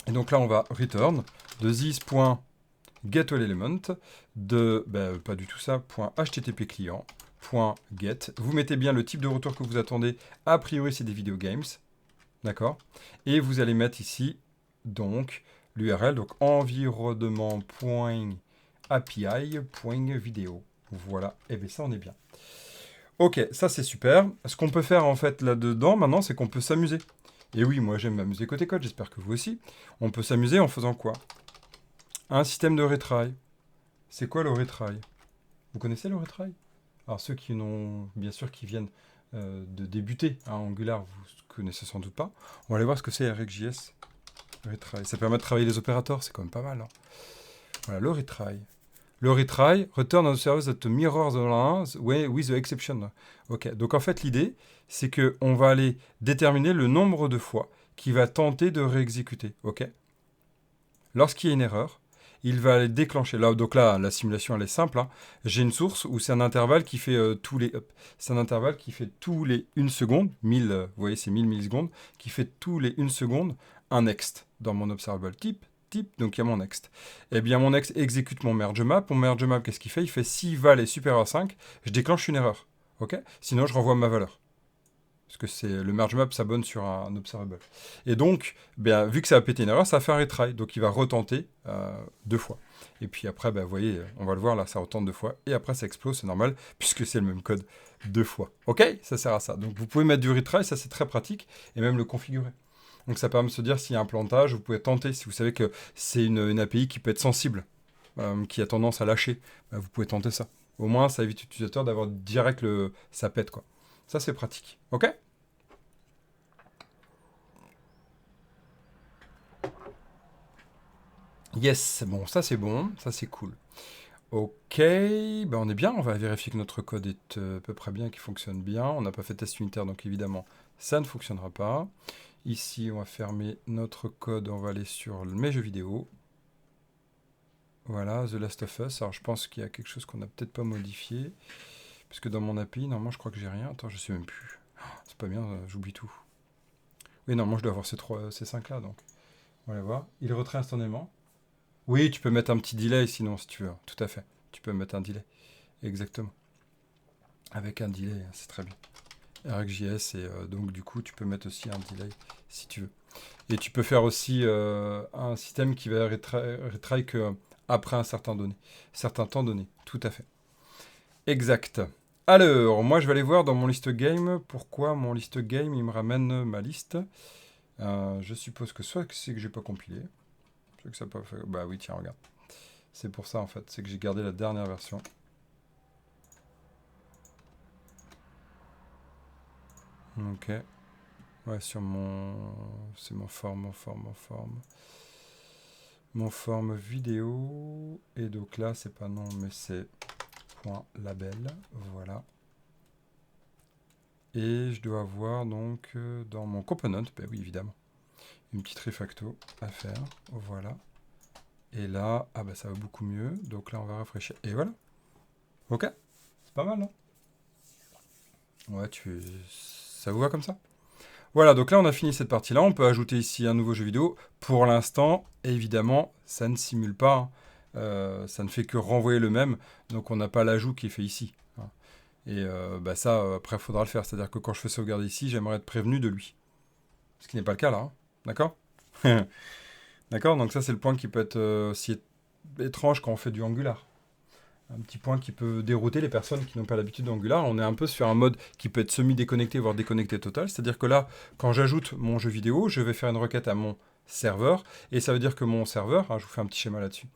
Et donc là, on va return de this.getAllElement de, pas du tout ça, .http client, .get. Vous mettez bien le type de retour que vous attendez. A priori, c'est des video games. D'accord? Et vous allez mettre ici, donc, l'URL, donc environnement.api.video. Voilà, et bien ça, on est bien. Ok, ça c'est super. Ce qu'on peut faire en fait là-dedans maintenant, c'est qu'on peut s'amuser. Et oui, moi j'aime m'amuser côté code, j'espère que vous aussi. On peut s'amuser en faisant quoi? Un système de retry. C'est quoi le retry? Vous connaissez le retry? Alors ceux qui n'ont, bien sûr, qui viennent de débuter à Angular, vous connaissez sans doute pas. On va aller voir ce que c'est RxJS. Retry. Ça permet de travailler les opérateurs, c'est quand même pas mal. Hein. Voilà, le retry. Le retry, return on the service that mirrors the lines with the exception. Ok, donc en fait l'idée, c'est qu'on va aller déterminer le nombre de fois qu'il va tenter de réexécuter. Ok. Lorsqu'il y a une erreur, il va aller déclencher. Là, donc là, la simulation elle est simple. Hein. J'ai une source où c'est un intervalle qui fait c'est un intervalle qui fait tous les 1 seconde, 1000, vous voyez, c'est 1000 millisecondes, qui fait tous les 1 seconde un next dans mon observable type, donc il y a mon next. Eh bien, mon next exécute mon merge map. Mon merge map, qu'est-ce qu'il fait? Il fait si val est supérieur à 5, je déclenche une erreur. Ok? Sinon, je renvoie ma valeur. Parce que c'est le merge map s'abonne sur un observable. Et donc, ben, vu que ça a pété une erreur, ça a fait un retry. Donc, il va retenter 2 fois. Et puis après, ben, vous voyez, on va le voir, là, ça retente 2 fois. Et après, ça explose, c'est normal, puisque c'est le même code 2 fois. OK? Ça sert à ça. Donc, vous pouvez mettre du retry, ça, c'est très pratique, et même le configurer. Donc, ça permet de se dire s'il y a un plantage, vous pouvez tenter. Si vous savez que c'est une API qui peut être sensible, qui a tendance à lâcher, ben, vous pouvez tenter ça. Au moins, ça évite l'utilisateur d'avoir direct ça pète, quoi. Ça, c'est pratique. OK? Yes, bon, ça c'est cool. Ok, ben on est bien, on va vérifier que notre code est à peu près bien, qu'il fonctionne bien. On n'a pas fait test unitaire, donc évidemment, ça ne fonctionnera pas. Ici, on va fermer notre code, on va aller sur mes jeux vidéo. Voilà, The Last of Us. Alors, je pense qu'il y a quelque chose qu'on n'a peut-être pas modifié. Puisque dans mon API, normalement, je crois que j'ai rien. Attends, je sais même plus. C'est pas bien, j'oublie tout. Oui, normalement, je dois avoir ces 5-là, donc. On va aller voir. Il retrait instantanément. Oui, tu peux mettre un petit delay sinon, si tu veux. Tout à fait. Tu peux mettre un delay. Exactement. Avec un delay, c'est très bien. RxJS, et donc du coup, tu peux mettre aussi un delay si tu veux. Et tu peux faire aussi un système qui va retry que après un certain temps donné. Tout à fait. Exact. Alors, moi, je vais aller voir dans mon liste game pourquoi mon liste game, il me ramène ma liste. Je suppose que soit c'est que j'ai pas compilé. Que ça pas fait... Bah oui, tiens, regarde. C'est pour ça, en fait. C'est que j'ai gardé la dernière version. Ok. Ouais, sur mon... C'est mon forme. Mon forme vidéo. Et donc là, c'est pas nom, mais c'est .label. Voilà. Et je dois avoir, donc, dans mon component, bah oui, évidemment, une petite refacto à faire. Voilà. Et là, ah bah ça va beaucoup mieux. Donc là, on va rafraîchir. Et voilà. Ok. C'est pas mal, non? Ouais, ça vous va comme ça? Voilà, donc là, on a fini cette partie-là. On peut ajouter ici un nouveau jeu vidéo. Pour l'instant, évidemment, ça ne simule pas. Ça ne fait que renvoyer le même. Donc, on n'a pas l'ajout qui est fait ici. Hein. Et bah ça, après, il faudra le faire. C'est-à-dire que quand je fais sauvegarder ici, j'aimerais être prévenu de lui. Ce qui n'est pas le cas là. Hein. D'accord? D'accord? Donc ça, c'est le point qui peut être aussi étrange quand on fait du Angular. Un petit point qui peut dérouter les personnes qui n'ont pas l'habitude d'Angular. On est un peu sur un mode qui peut être semi-déconnecté, voire déconnecté total. C'est-à-dire que là, quand j'ajoute mon jeu vidéo, je vais faire une requête à mon serveur. Et ça veut dire que mon serveur, hein, je vous fais un petit schéma là-dessus.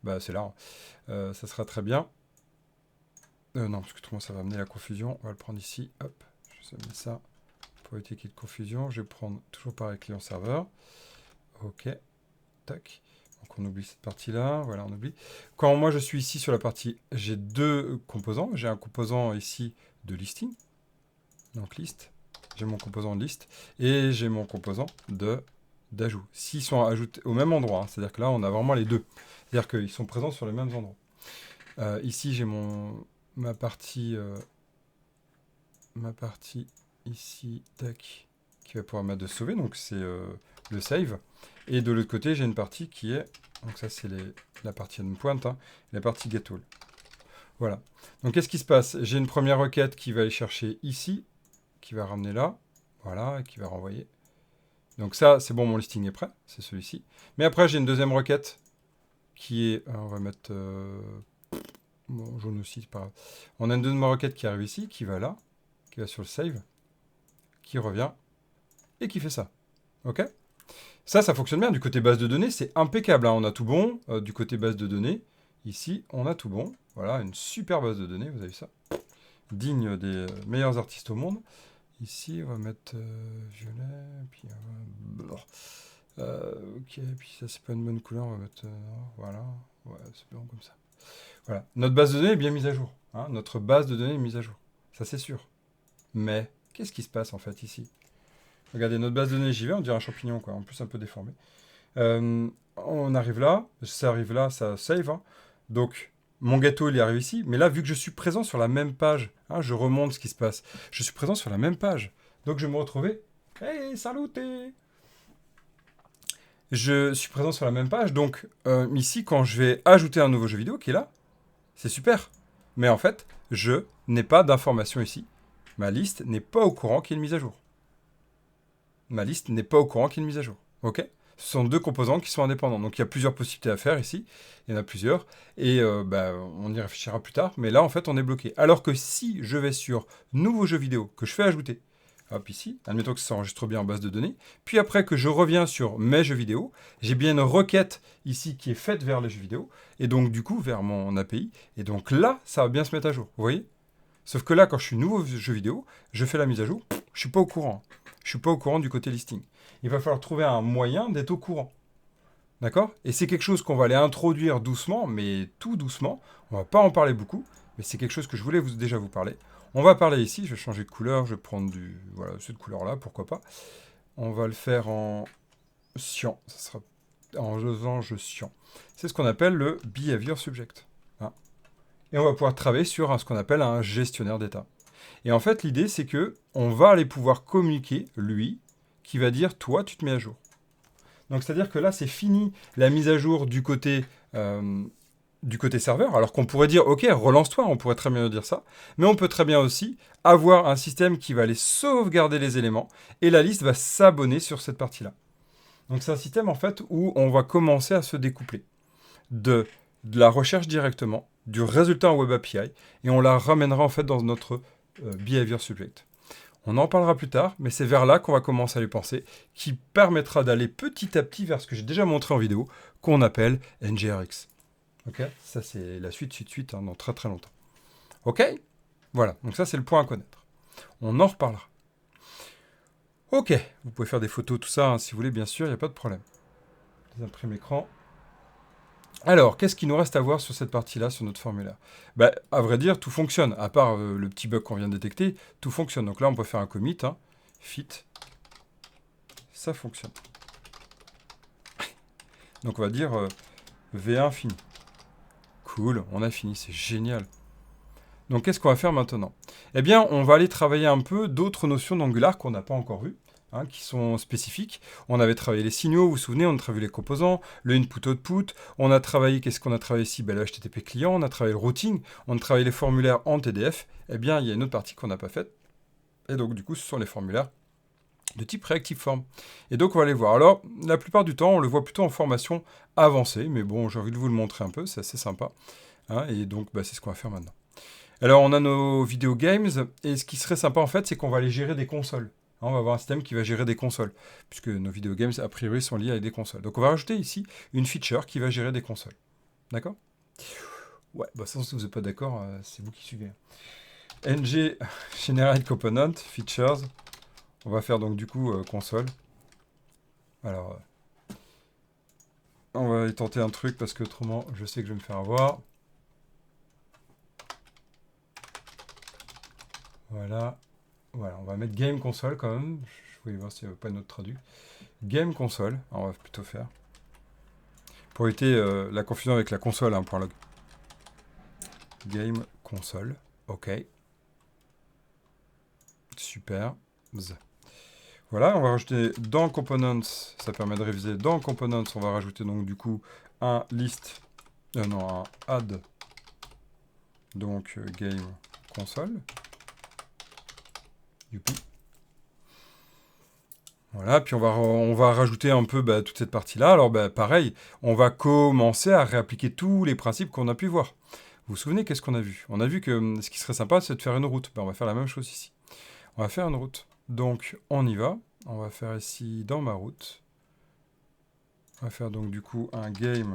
Bah, c'est là. Ça sera très bien. Non, parce que autrement, ça va amener la confusion. On va le prendre ici. Hop, je mets ça pour éviter qu'il y ait de confusion. Je vais prendre toujours pareil client-serveur. Ok. Tac. Donc on oublie cette partie-là, voilà, on oublie. Quand moi je suis ici sur la partie, j'ai 2 composants. J'ai un composant ici de listing, donc list. J'ai mon composant de liste et j'ai mon composant d'ajout. S'ils sont ajoutés au même endroit, hein, c'est-à-dire que là on a vraiment les deux. C'est-à-dire qu'ils sont présents sur les mêmes endroits. Ici j'ai ma partie ici, tac, qui va pouvoir mettre de sauver, donc c'est le save. Et de l'autre côté, j'ai une partie qui est, donc ça c'est la partie endpoint, hein, la partie getAll. Voilà. Donc qu'est-ce qui se passe? J'ai une première requête qui va aller chercher ici, qui va ramener là, voilà, et qui va renvoyer. Donc ça, c'est bon, mon listing est prêt. C'est celui-ci. Mais après, j'ai une deuxième requête qui est... on va mettre... bon, jaune aussi, c'est pas grave. On a une deuxième requête qui arrive ici, qui va là, qui va sur le save, qui revient, et qui fait ça. OK? Ça fonctionne bien. Du côté base de données, c'est impeccable, hein. On a tout bon. Du côté base de données, ici, on a tout bon. Voilà, une super base de données, vous avez vu ça? Digne des meilleurs artistes au monde. Ici, on va mettre violet, puis ok, puis ça, c'est pas une bonne couleur, on va mettre voilà, ouais, c'est bon comme ça. Voilà, notre base de données est bien mise à jour, hein. Notre base de données est mise à jour, ça c'est sûr. Mais, qu'est-ce qui se passe en fait ici? Regardez, notre base de données, j'y vais, on dirait un champignon, quoi, en plus un peu déformé. On arrive là, ça save, hein. Donc, mon gâteau, il arrive ici, mais là, vu que je suis présent sur la même page, hein, je remonte ce qui se passe, je suis présent sur la même page. Donc, je vais me retrouver, hey, saluté! Je suis présent sur la même page, donc ici, quand je vais ajouter un nouveau jeu vidéo qui est là, c'est super. Mais en fait, je n'ai pas d'information ici. Ma liste n'est pas au courant qu'il y ait une mise à jour. Ma liste n'est pas au courant qu'il y ait une mise à jour. OK? Ce sont deux composants qui sont indépendants. Donc il y a plusieurs possibilités à faire ici. Il y en a plusieurs. Et on y réfléchira plus tard. Mais là, en fait, on est bloqué. Alors que si je vais sur nouveau jeu vidéo que je fais ajouter, hop ici, admettons que ça s'enregistre bien en base de données, puis après que je reviens sur mes jeux vidéo, j'ai bien une requête ici qui est faite vers les jeux vidéo, et donc du coup vers mon API, et donc là, ça va bien se mettre à jour, vous voyez? Sauf que là, quand je suis nouveau jeu vidéo, je fais la mise à jour, je suis pas au courant. Je suis pas au courant du côté listing. Il va falloir trouver un moyen d'être au courant. D'accord? Et c'est quelque chose qu'on va aller introduire doucement, mais tout doucement. On va pas en parler beaucoup, mais c'est quelque chose que je voulais déjà vous parler. On va parler ici, je vais changer de couleur, je vais prendre voilà, cette couleur-là, pourquoi pas. On va le faire en cyan, ça sera en losange cyan. C'est ce qu'on appelle le behavior subject. Hein. Et on va pouvoir travailler sur ce qu'on appelle un gestionnaire d'état. Et en fait, l'idée, c'est que on va aller pouvoir communiquer, lui, qui va dire, toi, tu te mets à jour. Donc, c'est-à-dire que là, c'est fini la mise à jour du côté serveur, alors qu'on pourrait dire, ok, relance-toi, on pourrait très bien dire ça, mais on peut très bien aussi avoir un système qui va aller sauvegarder les éléments, et la liste va s'abonner sur cette partie-là. Donc c'est un système, en fait, où on va commencer à se découpler de la recherche directement, du résultat en Web API, et on la ramènera, en fait, dans notre behavior subject. On en parlera plus tard, mais c'est vers là qu'on va commencer à les penser, qui permettra d'aller petit à petit vers ce que j'ai déjà montré en vidéo, qu'on appelle NGRX. Ok, ça c'est la suite, hein, dans très très longtemps. Ok, voilà, donc ça c'est le point à connaître. On en reparlera. Ok, vous pouvez faire des photos, tout ça, hein, si vous voulez, bien sûr, il n'y a pas de problème. J'imprime l'écran. Alors, qu'est-ce qu'il nous reste à voir sur cette partie-là, sur notre formulaire? Bah, à vrai dire, tout fonctionne. À part le petit bug qu'on vient de détecter, tout fonctionne. Donc là, on peut faire un commit, hein, fit, ça fonctionne. Donc on va dire V1 fini. Cool, on a fini, c'est génial. Donc qu'est-ce qu'on va faire maintenant? Eh bien, on va aller travailler un peu d'autres notions d'Angular qu'on n'a pas encore vues, hein, qui sont spécifiques. On avait travaillé les signaux, vous vous souvenez, on a travaillé les composants, le input-output, on a travaillé, qu'est-ce qu'on a travaillé ici? Ben, le HTTP client, on a travaillé le routing, on a travaillé les formulaires en TDF. Eh bien, il y a une autre partie qu'on n'a pas faite. Et donc, du coup, ce sont les formulaires de type Reactive Form. Et donc, on va les voir. Alors, la plupart du temps, on le voit plutôt en formation avancée, mais bon, j'ai envie de vous le montrer un peu, c'est assez sympa. Hein, et donc, bah, c'est ce qu'on va faire maintenant. Alors, on a nos vidéo games, et ce qui serait sympa, en fait, c'est qu'on va aller gérer des consoles. Hein, on va avoir un système qui va gérer des consoles, puisque nos vidéo games, a priori, sont liés avec des consoles. Donc, on va rajouter ici une feature qui va gérer des consoles. D'accord? Ouais, bah, ça, si vous n'êtes pas d'accord, c'est vous qui suivez. ng generate component, features. On va faire donc du coup console. Alors, on va y tenter un truc parce que autrement, je sais que je vais me faire avoir. Voilà. Voilà, on va mettre game console quand même. Je voulais voir s'il n'y avait pas une autre traduit. Game console, on va plutôt faire. Pour éviter la confusion avec la console, hein, .log. Game console, ok. Super. Voilà, on va rajouter dans Components, ça permet de réviser. Dans Components, on va rajouter donc du coup un list, un add, donc game console. Youpi. Voilà, puis on va rajouter un peu toute cette partie-là. Alors pareil, on va commencer à réappliquer tous les principes qu'on a pu voir. Vous vous souvenez, qu'est-ce qu'on a vu? On a vu que ce qui serait sympa, c'est de faire une route. On va faire la même chose ici. On va faire une route. Donc, on y va. On va faire ici, dans ma route. On va faire donc du coup un game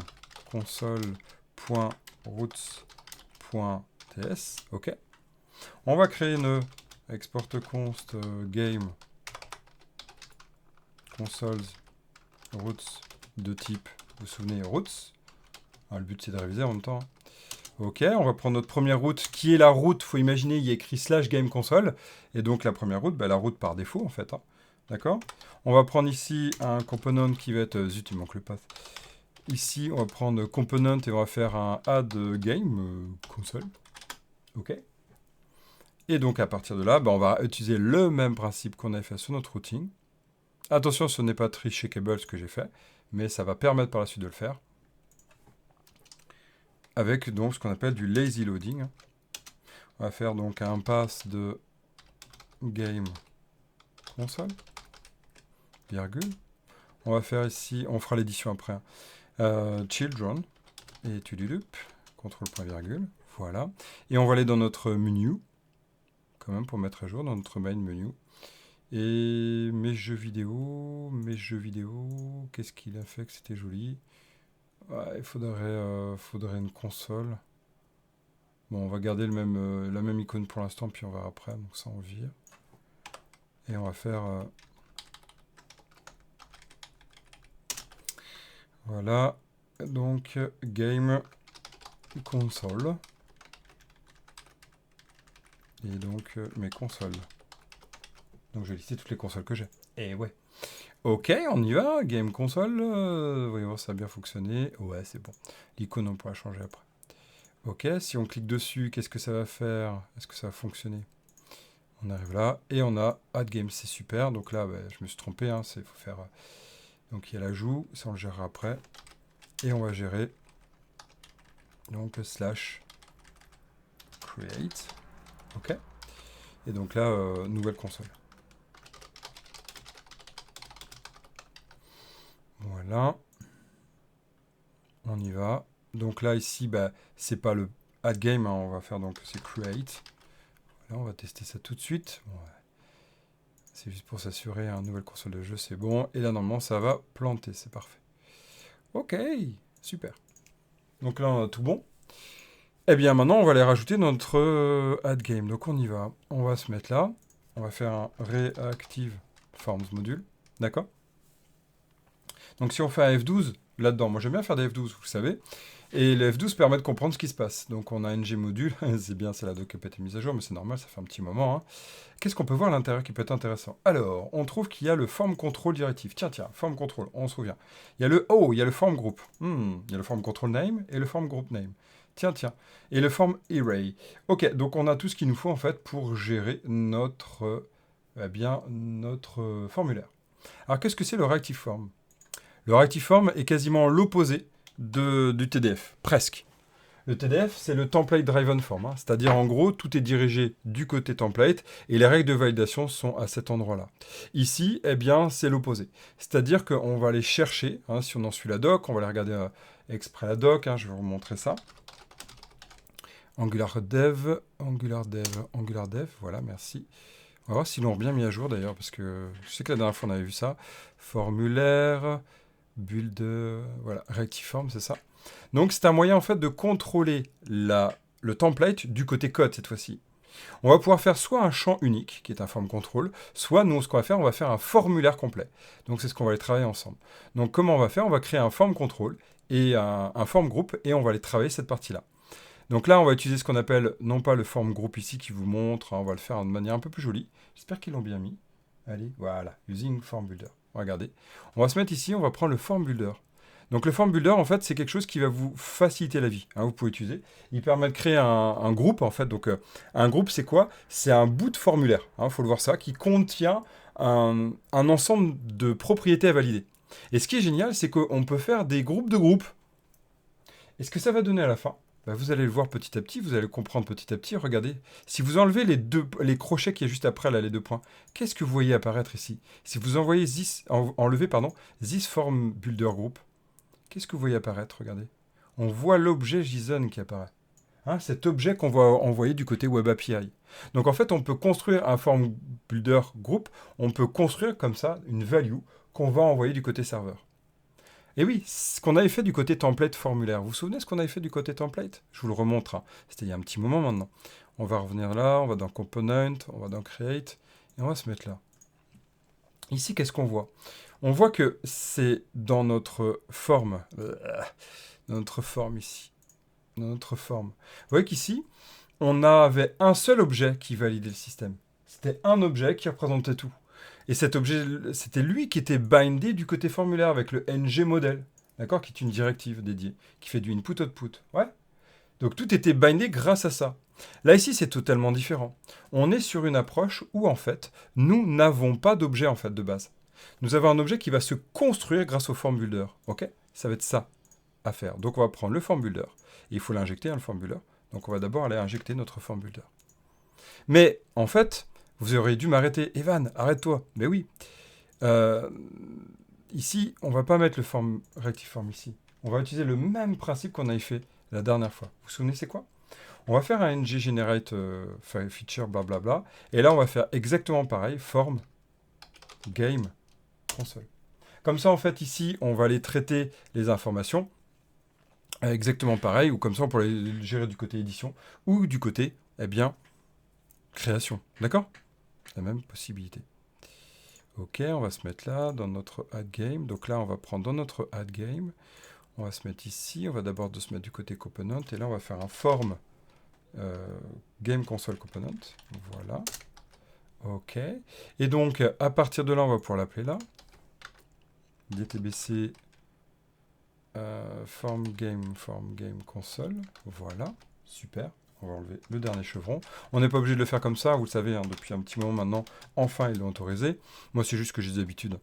console.routes.ts. OK. On va créer une export const game consoles routes de type, vous vous souvenez, routes. Le but, c'est de réviser en même temps. Ok, on va prendre notre première route, qui est la route, faut imaginer, il y a écrit slash game console, et donc la première route, la route par défaut, en fait. D'accord. On va prendre ici un component qui va être... zut, il manque le path. Ici, on va prendre component et on va faire un add game console. Ok. Et donc, à partir de là, on va utiliser le même principe qu'on avait fait sur notre routing. Attention, ce n'est pas tricheckable ce que j'ai fait, mais ça va permettre par la suite de le faire. Avec donc ce qu'on appelle du lazy loading. On va faire donc un pass de game console, virgule. On va faire ici, on fera l'édition après, children, et tududup, contrôle point virgule, voilà. Et on va aller dans notre menu, quand même pour mettre à jour, dans notre main menu. Et mes jeux vidéo, qu'est-ce qu'il a fait que c'était joli? Ouais, il faudrait une console. Bon, on va garder la même icône pour l'instant, puis on verra après, donc ça on vire. Et on va faire... voilà, donc game console. Et donc mes consoles. Donc je vais lister toutes les consoles que j'ai. Et ouais. Ok, on y va, game console. Voyons voir, ça a bien fonctionné. Ouais, c'est bon. L'icône, on pourra changer après. Ok, si on clique dessus, qu'est-ce que ça va faire? Est-ce que ça va fonctionner? On arrive là, et on a Add Game, c'est super. Donc là, je me suis trompé, faut faire... donc il y a l'ajout, ça on le gérera après. Et on va gérer, donc, slash create. Ok. Et donc là, nouvelle console. Voilà. On y va. Donc là, ici, c'est pas le add game, on va faire donc, c'est create. Là, on va tester ça tout de suite. Bon, c'est juste pour s'assurer, nouvelle console de jeu, c'est bon. Et là, normalement, ça va planter, c'est parfait. Ok, super. Donc là, on a tout bon. Eh bien, maintenant, on va aller rajouter notre add game. Donc, on y va. On va se mettre là. On va faire un reactive forms module. D'accord? Donc, si on fait un F12 là-dedans, moi, j'aime bien faire des F12, vous le savez. Et le F12 permet de comprendre ce qui se passe. Donc, on a ng module. C'est bien, c'est la doc qui peut être mise à jour, mais c'est normal, ça fait un petit moment. Qu'est-ce qu'on peut voir à l'intérieur qui peut être intéressant? Alors, on trouve qu'il y a le form control directive. Tiens, form control, on se souvient. Il y a le form group. Il y a le form control name et le form group name. Tiens. Et le form array. Ok, donc on a tout ce qu'il nous faut en fait pour gérer notre formulaire. Alors, qu'est-ce que c'est le reactive form? Le reactive form est quasiment l'opposé du TDF, presque. Le TDF, c'est le Template Driven Form, c'est-à-dire en gros, tout est dirigé du côté template et les règles de validation sont à cet endroit-là. Ici, eh bien, c'est l'opposé. C'est-à-dire qu'on va aller chercher, si on en suit la doc, on va aller regarder exprès la doc, je vais vous montrer ça. AngularDev, voilà, merci. On va voir s'ils l'ont bien mis à jour d'ailleurs, parce que je sais que la dernière fois on avait vu ça. Formulaire, build, voilà, Rectiform, c'est ça. Donc c'est un moyen en fait de contrôler le template du côté code cette fois-ci. On va pouvoir faire soit un champ unique, qui est un form control, soit nous, ce qu'on va faire, on va faire un formulaire complet. Donc c'est ce qu'on va aller travailler ensemble. Donc comment on va faire? On va créer un form control et un form group, et on va aller travailler cette partie-là. Donc là, on va utiliser ce qu'on appelle, non pas le form group ici qui vous montre, on va le faire de manière un peu plus jolie. J'espère qu'ils l'ont bien mis. Allez, voilà, using form builder. Regardez. On va se mettre ici, on va prendre le form builder. Donc le form builder, en fait, c'est quelque chose qui va vous faciliter la vie. Vous pouvez utiliser. Il permet de créer un groupe, en fait. Donc un groupe, c'est quoi? C'est un bout de formulaire, faut le voir ça, qui contient un ensemble de propriétés à valider. Et ce qui est génial, c'est qu'on peut faire des groupes de groupes. Et ce que ça va donner à la fin, bah, vous allez le voir petit à petit, vous allez le comprendre petit à petit. Regardez, si vous enlevez les crochets qui est juste après, là, les 2 points, qu'est-ce que vous voyez apparaître ici? Si vous enlevez, this form builder group, qu'est-ce que vous voyez apparaître? Regardez. On voit l'objet JSON qui apparaît. Hein, cet objet qu'on va envoyer du côté Web API. Donc en fait, on peut construire un form builder group, on peut construire comme ça une value qu'on va envoyer du côté serveur. Et oui, ce qu'on avait fait du côté template formulaire. Vous vous souvenez ce qu'on avait fait du côté template? Je vous le remontre. Hein. C'était il y a un petit moment maintenant. On va revenir là, on va dans Component, on va dans Create, et on va se mettre là. Ici, qu'est-ce qu'on voit? On voit que c'est dans notre forme. Dans notre forme ici. Dans notre forme. Vous voyez qu'ici, on avait un seul objet qui validait le système. C'était un objet qui représentait tout. Et cet objet, c'était lui qui était bindé du côté formulaire avec le ng model, d'accord, qui est une directive dédiée, qui fait du input-output. Ouais. Donc tout était bindé grâce à ça. Là ici, c'est totalement différent. On est sur une approche où en fait, nous n'avons pas d'objet en fait de base. Nous avons un objet qui va se construire grâce au form builder. Ok? Ça va être ça à faire. Donc on va prendre le form builder. Et il faut l'injecter, hein, le form builder. Donc on va d'abord aller injecter notre form builder. Mais en fait, vous auriez dû m'arrêter. Evan, arrête-toi. Mais oui. Ici, on ne va pas mettre le form rectiform ici. On va utiliser le même principe qu'on avait fait la dernière fois. Vous vous souvenez, c'est quoi? On va faire un ng generate feature, blablabla. Et là, on va faire exactement pareil. Form game console. Comme ça, en fait, ici, on va aller traiter les informations exactement pareil. Ou comme ça, on pourrait les gérer du côté édition ou du côté, eh bien, création. D'accord? La même possibilité. Ok, on va se mettre là, dans notre add game. Donc là, on va prendre dans notre add game. On va se mettre ici. On va d'abord se mettre du côté component. Et là, on va faire un form game console component. Voilà. Ok. Et donc, à partir de là, on va pouvoir l'appeler là. DTBC form game console. Voilà. Super. On va enlever le dernier chevron. On n'est pas obligé de le faire comme ça, vous le savez, hein, depuis un petit moment maintenant. Enfin, ils l'ont autorisé. Moi, c'est juste que j'ai des habitudes.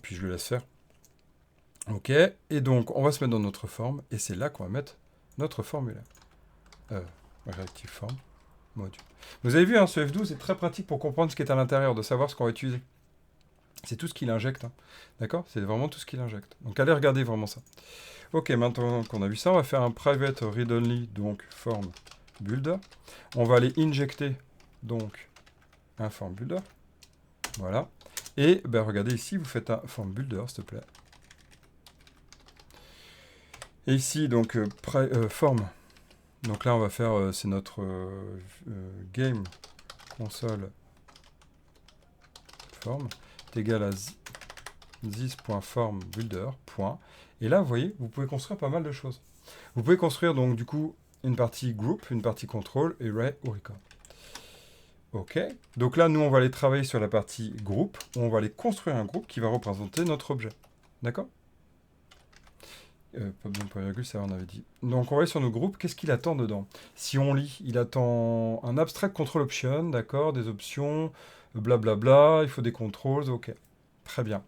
Puis je le laisse faire. Ok. Et donc, on va se mettre dans notre forme. Et c'est là qu'on va mettre notre formulaire. Reactive form module. Vous avez vu, hein, ce F12 est très pratique pour comprendre ce qui est à l'intérieur, de savoir ce qu'on va utiliser. C'est tout ce qu'il injecte. Hein. D'accord? C'est vraiment tout ce qu'il injecte. Donc, allez regarder vraiment ça. Ok, maintenant qu'on a vu ça, on va faire un private read-only, donc form builder. On va aller injecter donc un form builder. Voilà. Et ben, regardez ici, vous faites un form builder, s'il te plaît. Et ici, donc, form. Donc là, on va faire, c'est notre game console form est égal à this.form builder. Et là, vous voyez, vous pouvez construire pas mal de choses. Vous pouvez construire donc du coup une partie group, une partie control, array ou record. Ok. Donc là, nous, on va aller travailler sur la partie groupe. On va aller construire un groupe qui va représenter notre objet. D'accord? Pas besoin de point virgule, ça on avait dit. Donc on va aller sur nos groupes. Qu'est-ce qu'il attend dedans? Si on lit, il attend un abstract control option, d'accord, des options, blablabla, il faut des controls, ok. Très bien.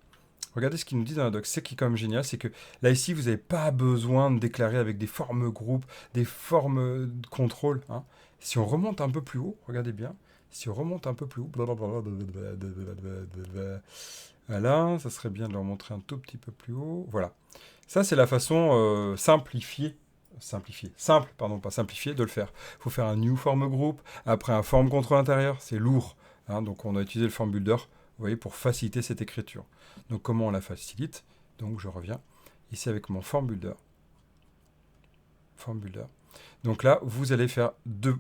Regardez ce qu'il nous dit dans la doc. Ce qui est quand même génial, c'est que là, ici, vous n'avez pas besoin de déclarer avec des formes groupes, des formes de contrôle. Hein. Si on remonte un peu plus haut, regardez bien. Si on remonte un peu plus haut, voilà, ça serait bien de leur montrer un tout petit peu plus haut. Voilà. Ça, c'est la façon simple, pardon, pas simplifiée, de le faire. Il faut faire un new form group, après un form control intérieur, c'est lourd. Hein, donc, on a utilisé le form builder, vous voyez, pour faciliter cette écriture. Donc, comment on la facilite? Donc, je reviens ici avec mon form builder. Form builder. Donc là, vous allez faire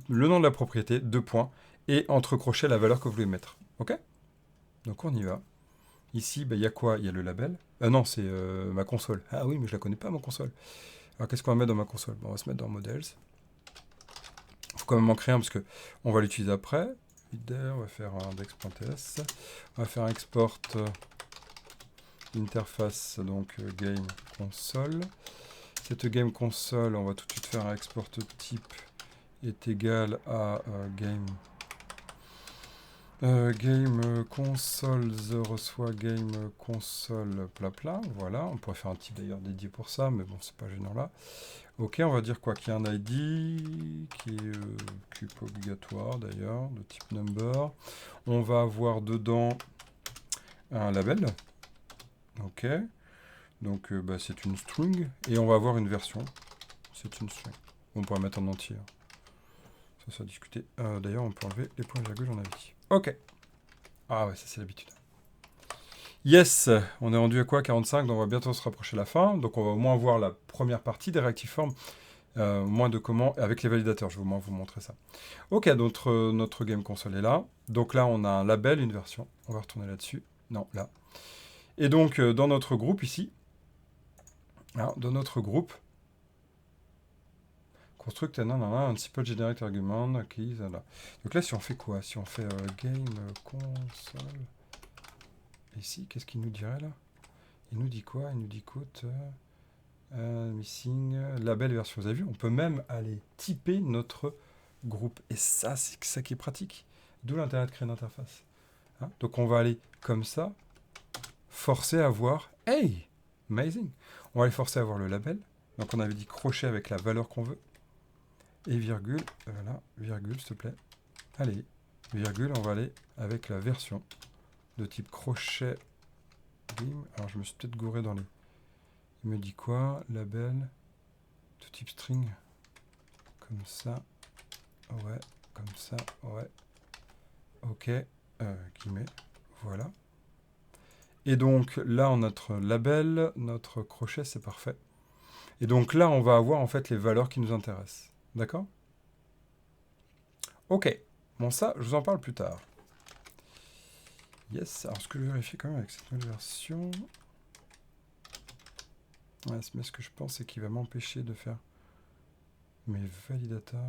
le nom de la propriété, 2 points, et entre crochets la valeur que vous voulez mettre. OK? Donc, on y va. Ici, il y a quoi? Il y a le label. Non, c'est ma console. Ah oui, mais je la connais pas, ma console. Alors, qu'est-ce qu'on va mettre dans ma console? Bon, on va se mettre dans Models. Il faut quand même en créer un parce qu'on va l'utiliser après. On va faire un index.ts. On va faire un export interface, donc game console. Cette game console, on va tout de suite faire un export type est égal à game Game console reçoit game console plat. Voilà, on pourrait faire un type d'ailleurs dédié pour ça, mais bon, c'est pas gênant là. Ok, on va dire quoi? Qu'il y a un ID qui est pas obligatoire d'ailleurs, de type number. On va avoir dedans un label. Ok, donc bah, c'est une string. Et on va avoir une version. C'est une string. On pourra mettre en entier. Ça a discuté. D'ailleurs, on peut enlever les points virgules, on a dit. Ok. Ah ouais, ça c'est l'habitude. Yes, on est rendu à quoi? 45, donc on va bientôt se rapprocher de la fin. Donc on va au moins voir la première partie des Reactiveform. Moins de comment, avec les validateurs, je vais au moins vous montrer ça. Ok, notre game console est là. Donc là, on a un label, une version. On va retourner là-dessus. Non, là. Et donc, dans notre groupe ici, dans notre groupe, construct un simple generate argument, keys, là. Donc là, si on fait quoi? Si on fait game console, ici, qu'est-ce qu'il nous dirait là? Il nous dit quoi? Il nous dit quote, missing, label version. Vous avez vu? On peut même aller typer notre groupe. Et ça, c'est ça qui est pratique. D'où l'intérêt de créer une interface. Hein, donc on va aller comme ça, forcer à voir. Hey! Amazing! On va aller forcer à voir le label. Donc on avait dit crochet avec la valeur qu'on veut. Et virgule, voilà, virgule, s'il te plaît. Allez, virgule, on va aller avec la version de type crochet. Bim. Alors je me suis peut-être gouré dans les... Il me dit quoi? Label de type string. Comme ça. Ouais, comme ça, ouais. Ok, guillemets, voilà. Et donc là, on a notre label, notre crochet, c'est parfait. Et donc là, on va avoir en fait les valeurs qui nous intéressent. D'accord? Ok. Bon, ça, je vous en parle plus tard. Yes. Alors, ce que je vais vérifier quand même avec cette nouvelle version... Ouais, mais ce que je pense, c'est qu'il va m'empêcher de faire mes validateurs.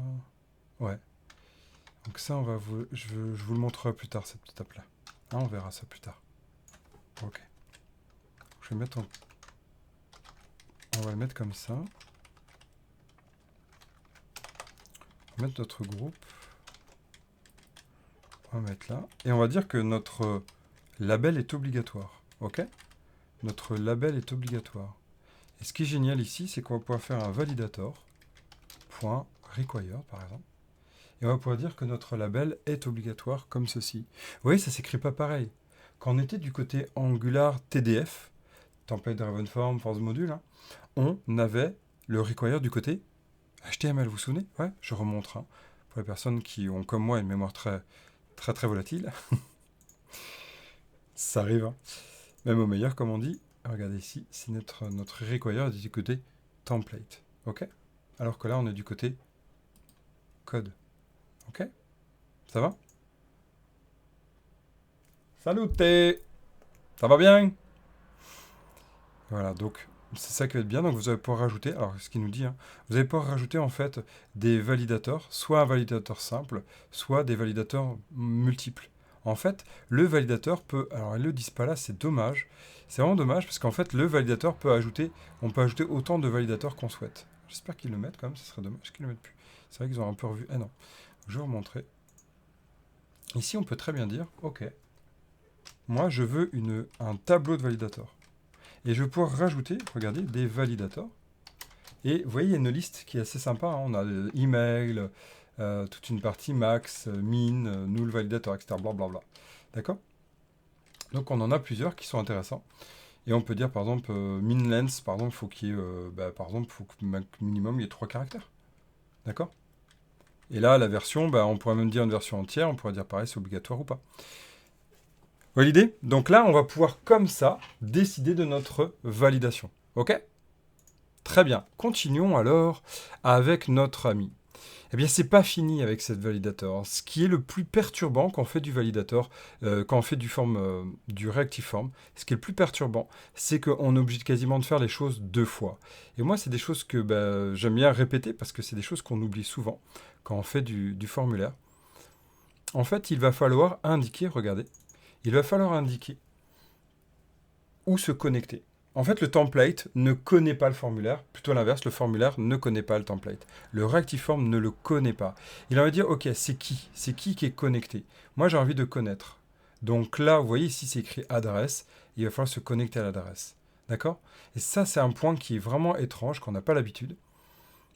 Ouais. Donc ça, je vous le montrerai plus tard, cette étape-là. Ah, on verra ça plus tard. Ok. Je vais mettre On va le mettre comme ça. On va mettre notre groupe. On va mettre là. Et on va dire que notre label est obligatoire. Ok? Notre label est obligatoire. Et ce qui est génial ici, c'est qu'on va pouvoir faire un validator.require, par exemple. Et on va pouvoir dire que notre label est obligatoire comme ceci. Vous voyez, ça ne s'écrit pas pareil. Quand on était du côté Angular TDF, Template Driven Form, Force Module, hein, on avait le require du côté HTML, vous vous souvenez? Ouais, je remonte. Hein, pour les personnes qui ont, comme moi, une mémoire très, très, très volatile. Ça arrive, hein. Même au meilleur, comme on dit. Regardez ici, c'est notre require est du côté template. Ok? Alors que là, on est du côté code. Ok? Ça va? Salut, ça va bien? Voilà, donc c'est ça qui va être bien. Donc vous allez pouvoir rajouter, alors ce qu'il nous dit, hein, vous allez pouvoir rajouter en fait des validateurs, soit un validateur simple, soit des validateurs multiples. En fait, le validateur peut, alors ils ne le disent pas là, c'est dommage. C'est vraiment dommage parce qu'en fait, le validateur peut ajouter, on peut ajouter autant de validateurs qu'on souhaite. J'espère qu'ils le mettent quand même, ce serait dommage qu'ils le mettent plus. C'est vrai qu'ils ont un peu revu. Ah non, je vais vous montrer. Ici, on peut très bien dire, ok, moi je veux un tableau de validateurs. Et je vais pouvoir rajouter, regardez, des validateurs. Et vous voyez, il y a une liste qui est assez sympa. Hein. On a email, toute une partie max, min, null validator, etc. Blablabla. D'accord? Donc on en a plusieurs qui sont intéressants. Et on peut dire par exemple min length, par exemple, faut qu'il y ait, par exemple, faut que minimum il y ait 3 caractères. D'accord? Et là, la version, on pourrait même dire une version entière, on pourrait dire pareil, c'est obligatoire ou pas. Vous voyez l'idée? Donc là, on va pouvoir comme ça décider de notre validation. Ok? Très bien. Continuons alors avec notre ami. Eh bien, c'est pas fini avec cette validator. Ce qui est le plus perturbant quand on fait du validator, quand on fait du Reactiveform, ce qui est le plus perturbant, c'est qu'on est obligé quasiment de faire les choses 2 fois. Et moi, c'est des choses que j'aime bien répéter parce que c'est des choses qu'on oublie souvent quand on fait du formulaire. En fait, il va falloir indiquer, regardez, il va falloir indiquer où se connecter. En fait, le template ne connaît pas le formulaire. Plutôt l'inverse, le formulaire ne connaît pas le template. Le Reactive Form ne le connaît pas. Il va dire, ok, c'est qui? C'est qui est connecté? Moi, j'ai envie de connaître. Donc là, vous voyez ici, c'est écrit adresse. Il va falloir se connecter à l'adresse. D'accord? Et ça, c'est un point qui est vraiment étrange, qu'on n'a pas l'habitude.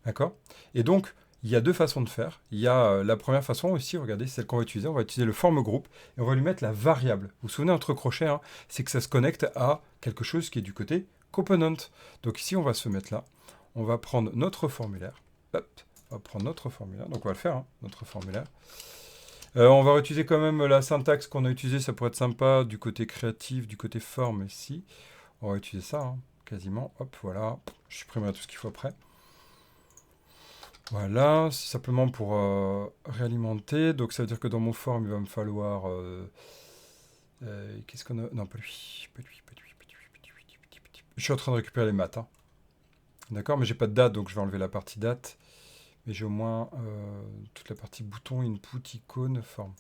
D'accord? Et donc, il y a deux façons de faire. Il y a la première façon aussi, regardez, c'est celle qu'on va utiliser. On va utiliser le form group et on va lui mettre la variable. Vous vous souvenez, entre crochets, hein, c'est que ça se connecte à quelque chose qui est du côté component. Donc ici, on va se mettre là. On va prendre notre formulaire. Hop, on va prendre notre formulaire. Donc on va le faire, hein, notre formulaire. On va utiliser quand même la syntaxe qu'on a utilisée. Ça pourrait être sympa du côté créatif, du côté forme ici. On va utiliser ça, hein, quasiment. Hop, voilà. Je supprimerai tout ce qu'il faut après. Voilà, c'est simplement pour réalimenter. Donc ça veut dire que dans mon form, il va me falloir... qu'est-ce qu'on a? Non, pas lui. Pas lui, pas lui, pas lui, pas lui, pas lui, pas lui. Je suis en train de récupérer les maths. Hein. D'accord, mais j'ai pas de date, donc je vais enlever la partie date. Mais j'ai au moins toute la partie bouton, input, icône, forme.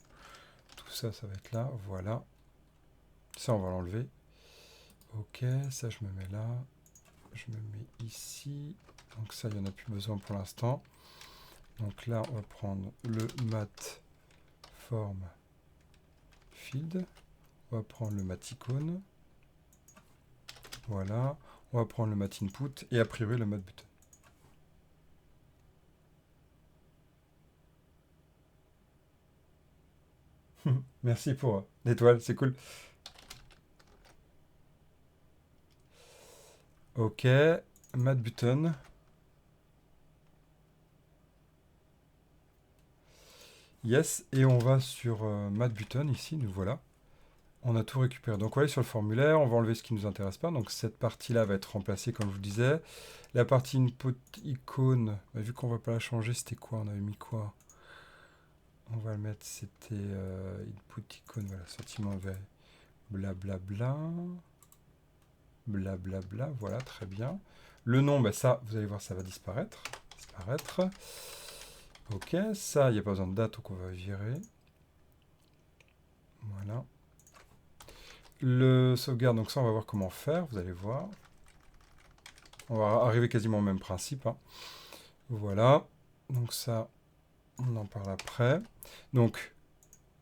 Tout ça, ça va être là. Voilà. Ça, on va l'enlever. Ok, ça, je me mets là. Je me mets ici. Donc ça, il n'y en a plus besoin pour l'instant. Donc là, on va prendre le mat form field. On va prendre le mat icône. Voilà. On va prendre le mat input et a priori le mat button. Merci pour l'étoile, c'est cool. Ok, mat button. Yes, et on va sur mat button ici, nous voilà. On a tout récupéré. Donc on va aller sur le formulaire, on va enlever ce qui ne nous intéresse pas. Donc cette partie-là va être remplacée comme je vous le disais. La partie input icône, bah, vu qu'on ne va pas la changer, c'était quoi? On avait mis quoi? On va le mettre, c'était input icône, voilà, sentiment vert. Blablabla. Blablabla, voilà, très bien. Le nom, bah, ça, vous allez voir, ça va disparaître. Ok, ça, il n'y a pas besoin de date, donc on va virer. Voilà. Le sauvegarde, donc ça, on va voir comment faire, vous allez voir. On va arriver quasiment au même principe. Hein. Voilà. Donc ça, on en parle après. Donc,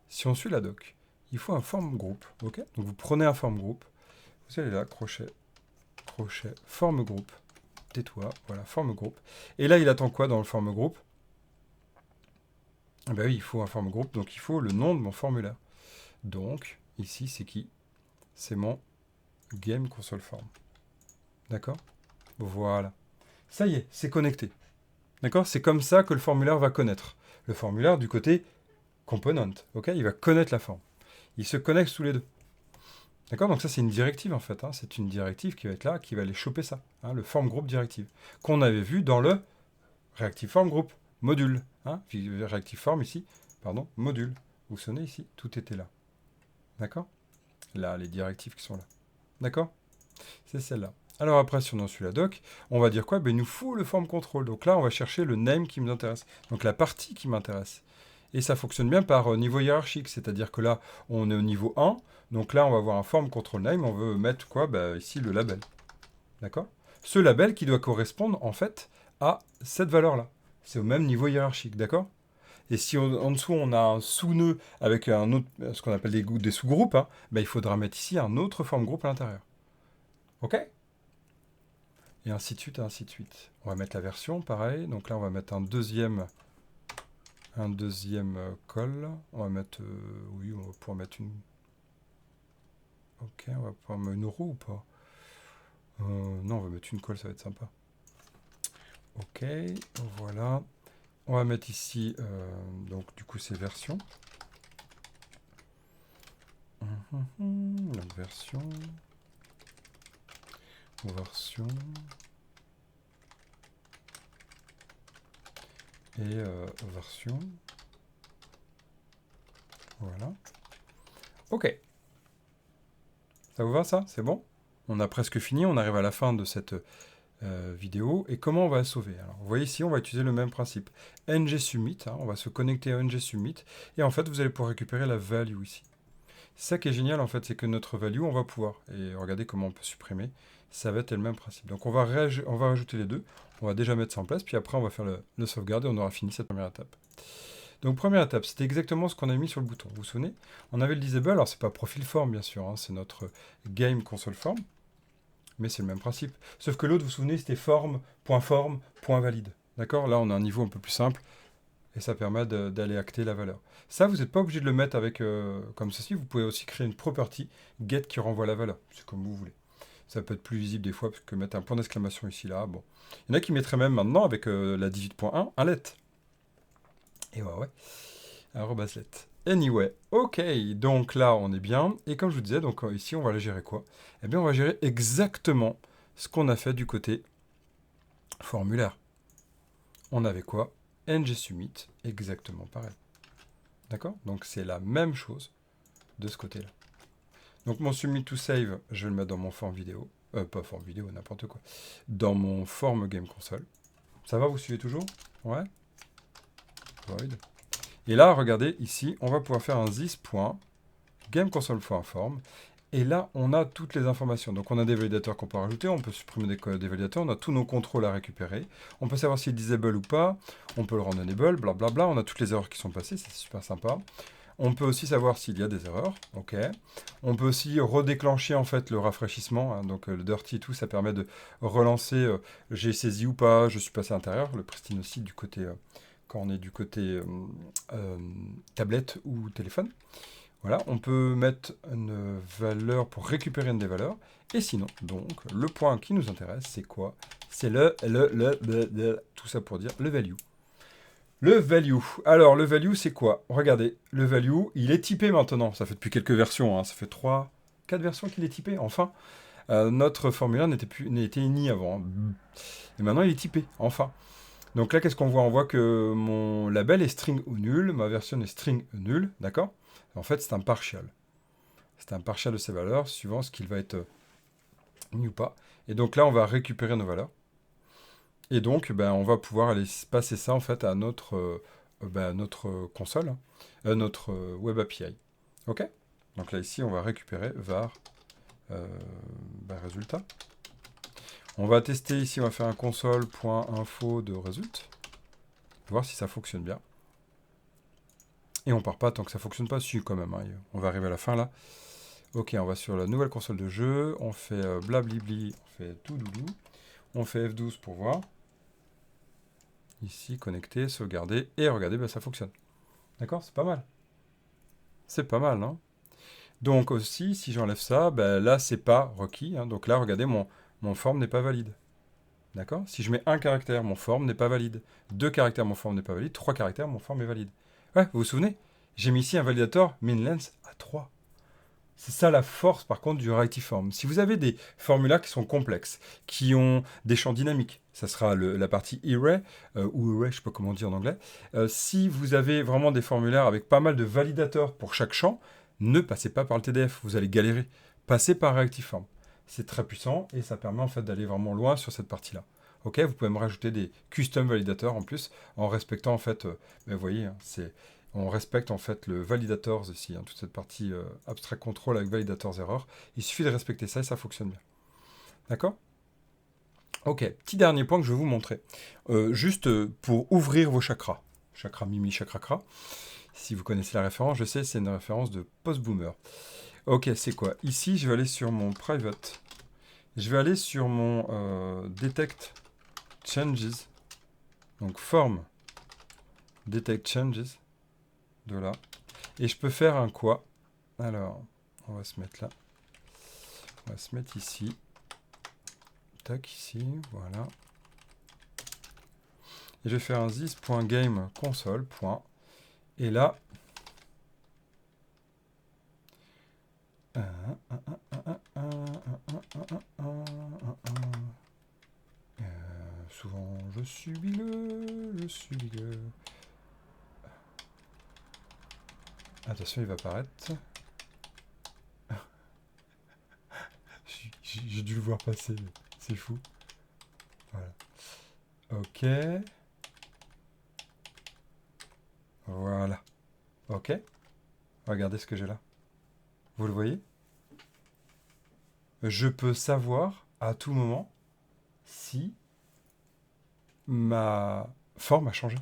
si on suit la doc, il faut un form group. Ok. Donc vous prenez un form group. Vous allez là, crochet, crochet, form group. Tais-toi. Voilà, form group. Et là, il attend quoi dans le form group? Eh bien oui, il faut un form group. Donc il faut le nom de mon formulaire. Donc, ici, c'est qui? C'est mon game console form. D'accord? Voilà. Ça y est, c'est connecté. D'accord? C'est comme ça que le formulaire va connaître. Le formulaire du côté component. Ok? Il va connaître la forme. Il se connecte sous les deux. D'accord? Donc ça, c'est une directive en fait. Hein. C'est une directive qui va être là, qui va aller choper ça. Hein, le form group directive. Qu'on avait vu dans le reactive form group module. Hein? Reactive form ici, pardon, module. Vous sonnez ici, tout était là. D'accord? Là, les directives qui sont là. D'accord? C'est celle-là. Alors après, si on en suit la doc, on va dire quoi? Ben, il nous faut le form control. Donc là, on va chercher le name qui nous intéresse. Donc la partie qui m'intéresse. Et ça fonctionne bien par niveau hiérarchique. C'est-à-dire que là, on est au niveau 1. Donc là, on va avoir un form control name. On veut mettre quoi? Ben, ici, le label. D'accord? Ce label qui doit correspondre, en fait, à cette valeur-là. C'est au même niveau hiérarchique. D'accord? Et si en dessous, on a un sous-nœud avec un autre, ce qu'on appelle des sous-groupes, hein, ben, il faudra mettre ici un autre form group à l'intérieur. OK? Et ainsi de suite, et ainsi de suite. On va mettre la version, pareil. Donc là, on va mettre un deuxième call. On va mettre... oui, on va pouvoir mettre une... Ok, on va pouvoir mettre une roue ou pas? Non, on va mettre une colle, ça va être sympa. Ok, voilà. On va mettre ici, donc du coup, c'est version. Donc version. Et version. Voilà. Ok. Ça vous va ça? C'est bon? On a presque fini, on arrive à la fin de cette vidéo. Et comment on va la sauver? Alors, vous voyez ici, on va utiliser le même principe. ng-submit, hein, on va se connecter à ng-submit. Et en fait, vous allez pouvoir récupérer la value ici. Ça qui est génial, en fait, c'est que notre value, on va pouvoir. Et regardez comment on peut supprimer. ça va être le même principe. Donc on va rajouter les deux, on va déjà mettre ça en place, puis après on va faire le sauvegarde et on aura fini cette première étape. Donc première étape, c'était exactement ce qu'on a mis sur le bouton. Vous vous souvenez? On avait le disable, alors c'est pas profil form bien sûr, hein, c'est notre game console form, mais c'est le même principe. Sauf que l'autre, vous vous souvenez, c'était form.valide. D'accord? Là, on a un niveau un peu plus simple et ça permet d'aller acter la valeur. Ça, vous n'êtes pas obligé de le mettre avec comme ceci. Vous pouvez aussi créer une property get qui renvoie la valeur. C'est comme vous voulez. Ça peut être plus visible des fois que mettre un point d'exclamation ici, là. Bon. Il y en a qui mettraient même maintenant avec la 18.1 un let. Et ouais. Arrobas let. Anyway, ok, donc là on est bien. Et comme je vous disais, donc ici on va aller gérer quoi? Eh bien on va gérer exactement ce qu'on a fait du côté formulaire. On avait quoi? ng-submit, exactement pareil. D'accord? Donc c'est la même chose de ce côté-là. Donc mon submit to save, je vais le mettre dans mon form vidéo. Pas form vidéo, n'importe quoi. Dans mon form game console. Ça va, vous suivez toujours? Ouais? Void. Et là, regardez, ici, on va pouvoir faire un this.gameConsole.form. Et là, on a toutes les informations. Donc, on a des validateurs qu'on peut rajouter. On peut supprimer des validateurs. On a tous nos contrôles à récupérer. On peut savoir s'il est disable ou pas. On peut le rendre enable, blablabla. On a toutes les erreurs qui sont passées. C'est super sympa. On peut aussi savoir s'il y a des erreurs. OK. On peut aussi redéclencher, en fait, le rafraîchissement. Hein. Donc, le dirty et tout, ça permet de relancer j'ai saisi ou pas, je suis passé à l'intérieur. Le pristine aussi du côté... quand on est du côté tablette ou téléphone. Voilà, on peut mettre une valeur pour récupérer une des valeurs. Et sinon, donc, le point qui nous intéresse, c'est quoi? C'est tout ça pour dire le value. Le value. Alors, le value, c'est quoi? Regardez, le value, il est typé maintenant. Ça fait depuis quelques versions, hein. Ça fait 4 versions qu'il est typé, enfin. Notre formulaire n'était ni avant. Hein. Et maintenant, il est typé, enfin. Donc là, qu'est-ce qu'on voit? On voit que mon label est string ou nul, ma version est string ou nul, d'accord? En fait, c'est un partial. C'est un partial de ces valeurs, suivant ce qu'il va être mis ou pas. Et donc là, on va récupérer nos valeurs. Et donc, ben, on va pouvoir aller passer ça, en fait, à notre console, hein, notre web API. OK? Donc là, ici, on va récupérer var résultat. On va tester ici, on va faire un console.info de result. Voir si ça fonctionne bien. Et on part pas tant que ça fonctionne pas. Si, quand même. Hein, on va arriver à la fin, là. Ok, on va sur la nouvelle console de jeu. On fait blablibli. On fait tout doudou. On fait F12 pour voir. Ici, connecter, sauvegarder. Et regardez, ben, ça fonctionne. D'accord? C'est pas mal. C'est pas mal, non? Donc aussi, si j'enlève ça, ben, là, c'est pas requis. Hein. Donc là, regardez, mon form n'est pas valide. D'accord? Si je mets un caractère, mon form n'est pas valide. 2 caractères, mon form n'est pas valide. 3 caractères, mon form est valide. Ouais, vous vous souvenez? J'ai mis ici un validateur min-length à 3. C'est ça la force, par contre, du Reactiform. Si vous avez des formulaires qui sont complexes, qui ont des champs dynamiques, ça sera la partie array, ou array, je ne sais pas comment dire en anglais. Si vous avez vraiment des formulaires avec pas mal de validateurs pour chaque champ, ne passez pas par le TDF, vous allez galérer. Passez par Reactiform. C'est très puissant et ça permet en fait d'aller vraiment loin sur cette partie-là. Ok, vous pouvez me rajouter des custom validateurs en plus, en respectant en fait, vous voyez, hein, on respecte en fait le validators ici, hein, toute cette partie abstract control avec validators error. Il suffit de respecter ça et ça fonctionne bien. D'accord? Ok, petit dernier point que je vais vous montrer. Juste pour ouvrir vos chakras. Chakra mimi, chakra. Si vous connaissez la référence, je sais, c'est une référence de post-boomer. Ok, c'est quoi? Ici, je vais aller sur mon private. Je vais aller sur mon detect changes. Donc form detect changes. De là. Et je peux faire un quoi? Alors, on va se mettre là. On va se mettre ici. Tac, ici, voilà. Et je vais faire un this.game_console. Et là... souvent, je suis le... Attention, il va apparaître. J'ai dû le voir passer, c'est fou. Voilà. Ok. Voilà. Ok. Regardez ce que j'ai là. Vous le voyez? Je peux savoir à tout moment si ma forme a changé.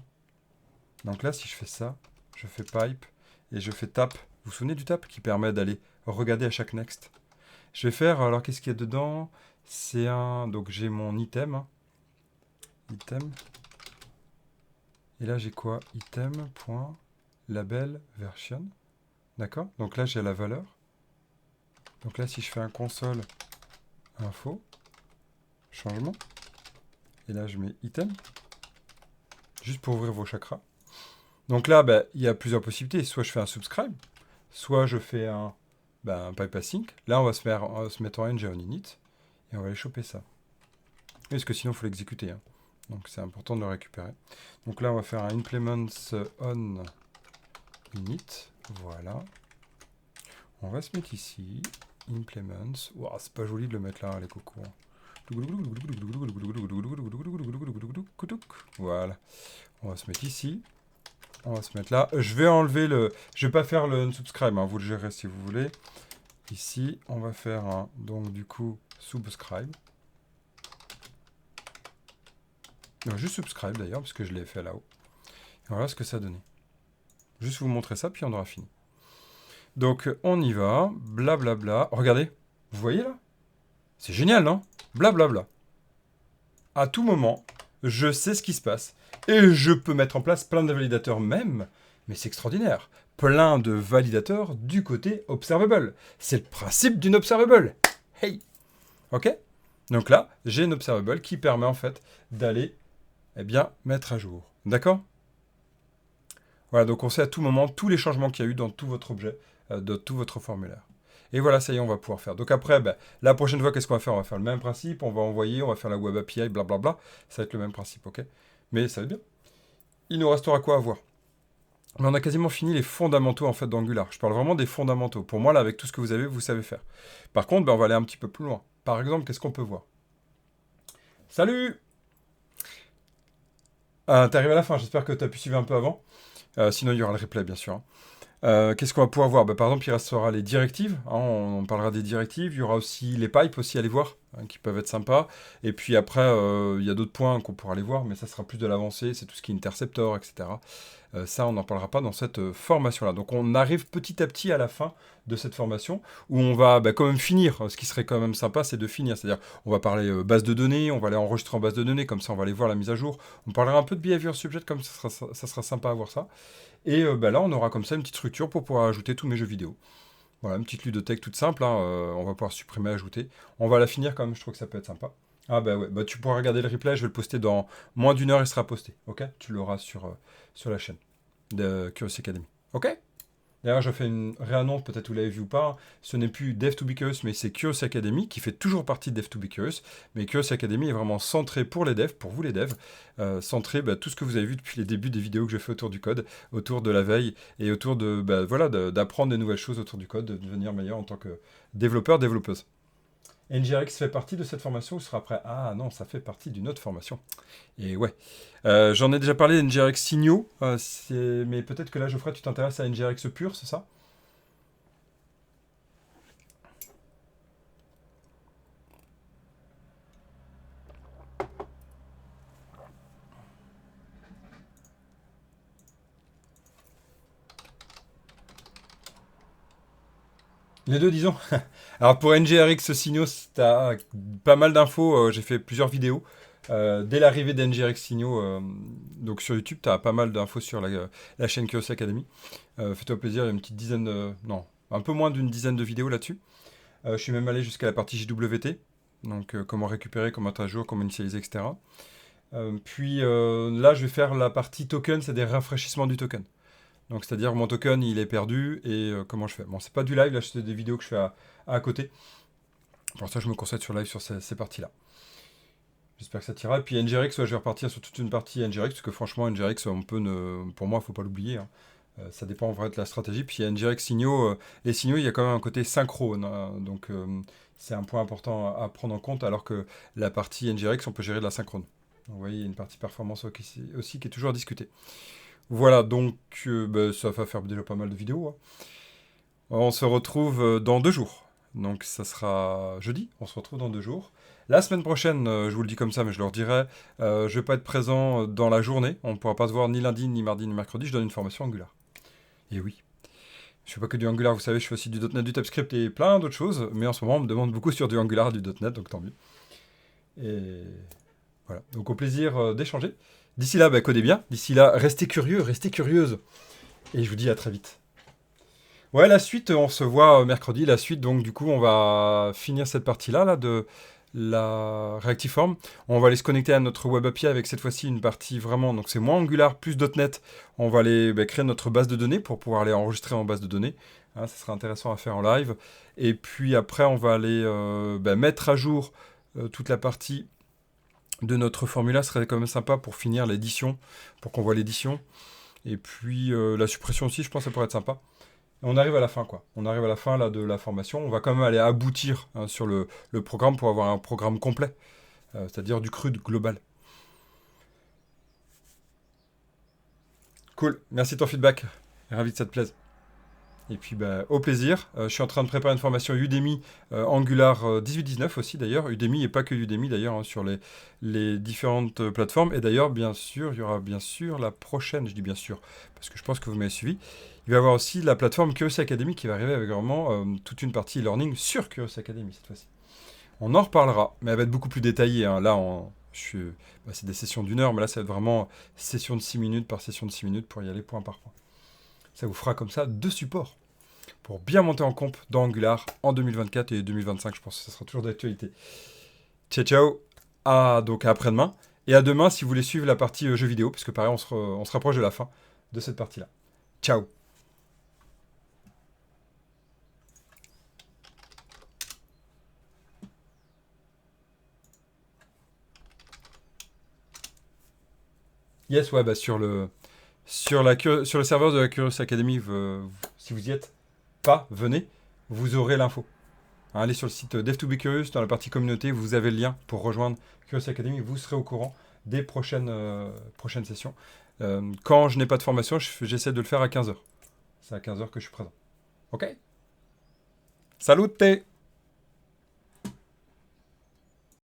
Donc là, si je fais ça, je fais pipe et je fais tap. Vous vous souvenez du tap qui permet d'aller regarder à chaque next. Je vais faire, alors qu'est-ce qu'il y a dedans? C'est un, donc j'ai mon item. Item. Et là, j'ai quoi? Item.label version. D'accord? Donc là, j'ai la valeur. Donc là, si je fais un console info, changement. Et là, je mets item. Juste pour ouvrir vos chakras. Donc là, bah, il y a plusieurs possibilités. Soit je fais un subscribe, soit je fais un pipe async. Là, on va se mettre en ng en init. Et on va aller choper ça. Parce que sinon, il faut l'exécuter. Hein. Donc c'est important de le récupérer. Donc là, on va faire un implements on init. Voilà. On va se mettre ici. Implements. Wow, c'est pas joli de le mettre là, les cocos. Voilà. On va se mettre ici. On va se mettre là. Je vais enlever le... Je vais pas faire le unsubscribe. Hein. Vous le gérez si vous voulez. Ici, on va faire un... Donc, du coup, subscribe. Non, juste subscribe d'ailleurs, parce que je l'ai fait là-haut. Et voilà ce que ça a donné. Juste vous montrer ça, puis on aura fini. Donc, on y va. Blablabla. Bla, bla. Regardez. Vous voyez là? C'est génial, non? Blablabla. À tout moment, je sais ce qui se passe. Et je peux mettre en place plein de validateurs même. Mais c'est extraordinaire. Plein de validateurs du côté observable. C'est le principe d'une observable. Hey! Ok? Donc là, j'ai une observable qui permet en fait d'aller mettre à jour. D'accord? Voilà, donc on sait à tout moment tous les changements qu'il y a eu dans tout votre objet, dans tout votre formulaire. Et voilà, ça y est, on va pouvoir faire. Donc après, la prochaine fois, qu'est-ce qu'on va faire? On va faire le même principe, on va envoyer, on va faire la web API, blablabla. Ça va être le même principe, ok? Mais ça va bien. Il nous restera quoi à voir? Mais on a quasiment fini les fondamentaux en fait d'Angular. Je parle vraiment des fondamentaux. Pour moi, là, avec tout ce que vous avez, vous savez faire. Par contre, on va aller un petit peu plus loin. Par exemple, qu'est-ce qu'on peut voir? Salut! T'es arrivé à la fin, j'espère que tu as pu suivre un peu avant. Sinon, il y aura le replay, bien sûr. Hein. Qu'est-ce qu'on va pouvoir voir? Par exemple, il restera les directives. Hein, on parlera des directives. Il y aura aussi les pipes aussi à aller voir, hein, qui peuvent être sympas. Et puis après, il y a d'autres points qu'on pourra aller voir, mais ça sera plus de l'avancée. C'est tout ce qui est interceptor, etc. Ça, on n'en parlera pas dans cette formation-là. Donc, on arrive petit à petit à la fin de cette formation où on va quand même finir. Ce qui serait quand même sympa, c'est de finir. C'est-à-dire, on va parler base de données, on va aller enregistrer en base de données, comme ça, on va aller voir la mise à jour. On parlera un peu de behavior subject, comme ça sera sympa à voir ça. Et là, on aura comme ça une petite structure pour pouvoir ajouter tous mes jeux vidéo. Voilà, une petite ludothèque toute simple. Hein, on va pouvoir supprimer, ajouter. On va la finir quand même, je trouve que ça peut être sympa. Ah ouais, tu pourras regarder le replay, je vais le poster dans moins d'une heure, il sera posté. Ok? Tu l'auras sur la chaîne de Curious Academy. Ok? D'ailleurs, je fais une réannonce, peut-être vous l'avez vu ou pas. Ce n'est plus Dev to be Curious, mais c'est Curious Academy qui fait toujours partie de Dev to be Curious. Mais Curious Academy est vraiment centré pour les devs, pour vous les devs. Centré tout ce que vous avez vu depuis les débuts des vidéos que je fais autour du code, autour de la veille et autour de d'apprendre des nouvelles choses autour du code, de devenir meilleur en tant que développeur, développeuse. NGRX fait partie de cette formation ou sera prêt? Ah non, ça fait partie d'une autre formation. Et ouais. J'en ai déjà parlé d'NGRX Signaux, mais peut-être que là, Geoffrey, tu t'intéresses à NGRX pur, c'est ça? Les deux, disons. Alors pour NGRX Signaux, tu as pas mal d'infos. J'ai fait plusieurs vidéos. Dès l'arrivée d'NGRX Signaux, donc sur YouTube, tu as pas mal d'infos sur la chaîne Curious Academy. Fais-toi plaisir, il y a une petite dizaine, non, un peu moins d'une dizaine de vidéos là-dessus. Je suis même allé jusqu'à la partie JWT, donc comment récupérer, comment mettre à jour, comment initialiser, etc. Puis là, je vais faire la partie token, c'est des rafraîchissements du token. Donc c'est-à-dire mon token il est perdu et comment je fais? Bon, c'est pas du live, là c'est des vidéos que je fais à côté. Pour ça je me concentre sur live sur ces parties-là. J'espère que ça t'ira. Et puis NGRX, je vais repartir sur toute une partie NGRX, parce que franchement NGRX, pour moi, il ne faut pas l'oublier. Hein. Ça dépend en vrai de la stratégie. Puis NGRX signaux, les signaux, il y a quand même un côté synchrone. Hein. Donc c'est un point important à prendre en compte, alors que la partie NGRX, on peut gérer de la synchrone. Donc, vous voyez, il y a une partie performance aussi qui est toujours à discuter. Voilà, donc ça va faire déjà pas mal de vidéos. Hein. On se retrouve dans 2 jours. Donc ça sera jeudi, on se retrouve dans 2 jours. La semaine prochaine, je vous le dis comme ça, mais je le redirai, je ne vais pas être présent dans la journée. On ne pourra pas se voir ni lundi, ni mardi, ni mercredi. Je donne une formation Angular. Et oui, je fais pas que du Angular, vous savez, je fais aussi du .NET, du TypeScript et plein d'autres choses. Mais en ce moment, on me demande beaucoup sur du Angular et du .NET, donc tant mieux. Et voilà, donc au plaisir d'échanger. D'ici là, bah, codez bien. D'ici là, restez curieux, restez curieuse. Et je vous dis à très vite. Ouais, la suite, on se voit mercredi. La suite, donc du coup, on va finir cette partie-là là, de la Reactiform. On va aller se connecter à notre Web API avec cette fois-ci une partie vraiment, donc c'est moins Angular plus .NET. On va aller créer notre base de données pour pouvoir aller enregistrer en base de données. Hein, ça sera intéressant à faire en live. Et puis après, on va aller mettre à jour toute la partie de notre formula. Ce serait quand même sympa pour finir l'édition, pour qu'on voit l'édition. Et puis la suppression aussi, je pense que ça pourrait être sympa. On arrive à la fin, quoi. On arrive à la fin là, de la formation. On va quand même aller aboutir sur le programme pour avoir un programme complet, c'est-à-dire du CRUD global. Cool. Merci de ton feedback. Ravi que ça te plaise. Et puis, au plaisir. Je suis en train de préparer une formation Udemy Angular 18-19 aussi, d'ailleurs. Udemy et pas que Udemy, d'ailleurs, hein, sur les différentes plateformes. Et d'ailleurs, bien sûr, il y aura bien sûr la prochaine, je dis bien sûr, parce que je pense que vous m'avez suivi. Il va y avoir aussi la plateforme Curiosity Academy qui va arriver avec vraiment toute une partie e-learning sur Curiosity Academy cette fois-ci. On en reparlera, mais elle va être beaucoup plus détaillée. Hein. Là, c'est des sessions d'1 heure, mais là, ça va être vraiment session de 6 minutes par session de 6 minutes pour y aller point par point. Ça vous fera comme ça 2 supports pour bien monter en comp dans Angular en 2024 et 2025. Je pense que ça sera toujours d'actualité. Ciao, ciao. Donc à après-demain. Et à demain si vous voulez suivre la partie jeux vidéo, parce que pareil, on se rapproche de la fin de cette partie-là. Ciao. Yes, ouais, sur le serveur de la Curious Academy, si vous y êtes pas, venez, vous aurez l'info. Hein, allez sur le site Dev to be Curious, dans la partie communauté, vous avez le lien pour rejoindre Curious Academy, vous serez au courant des prochaines sessions. Quand je n'ai pas de formation, j'essaie de le faire à 15h. C'est à 15h que je suis présent. Ok. Salute.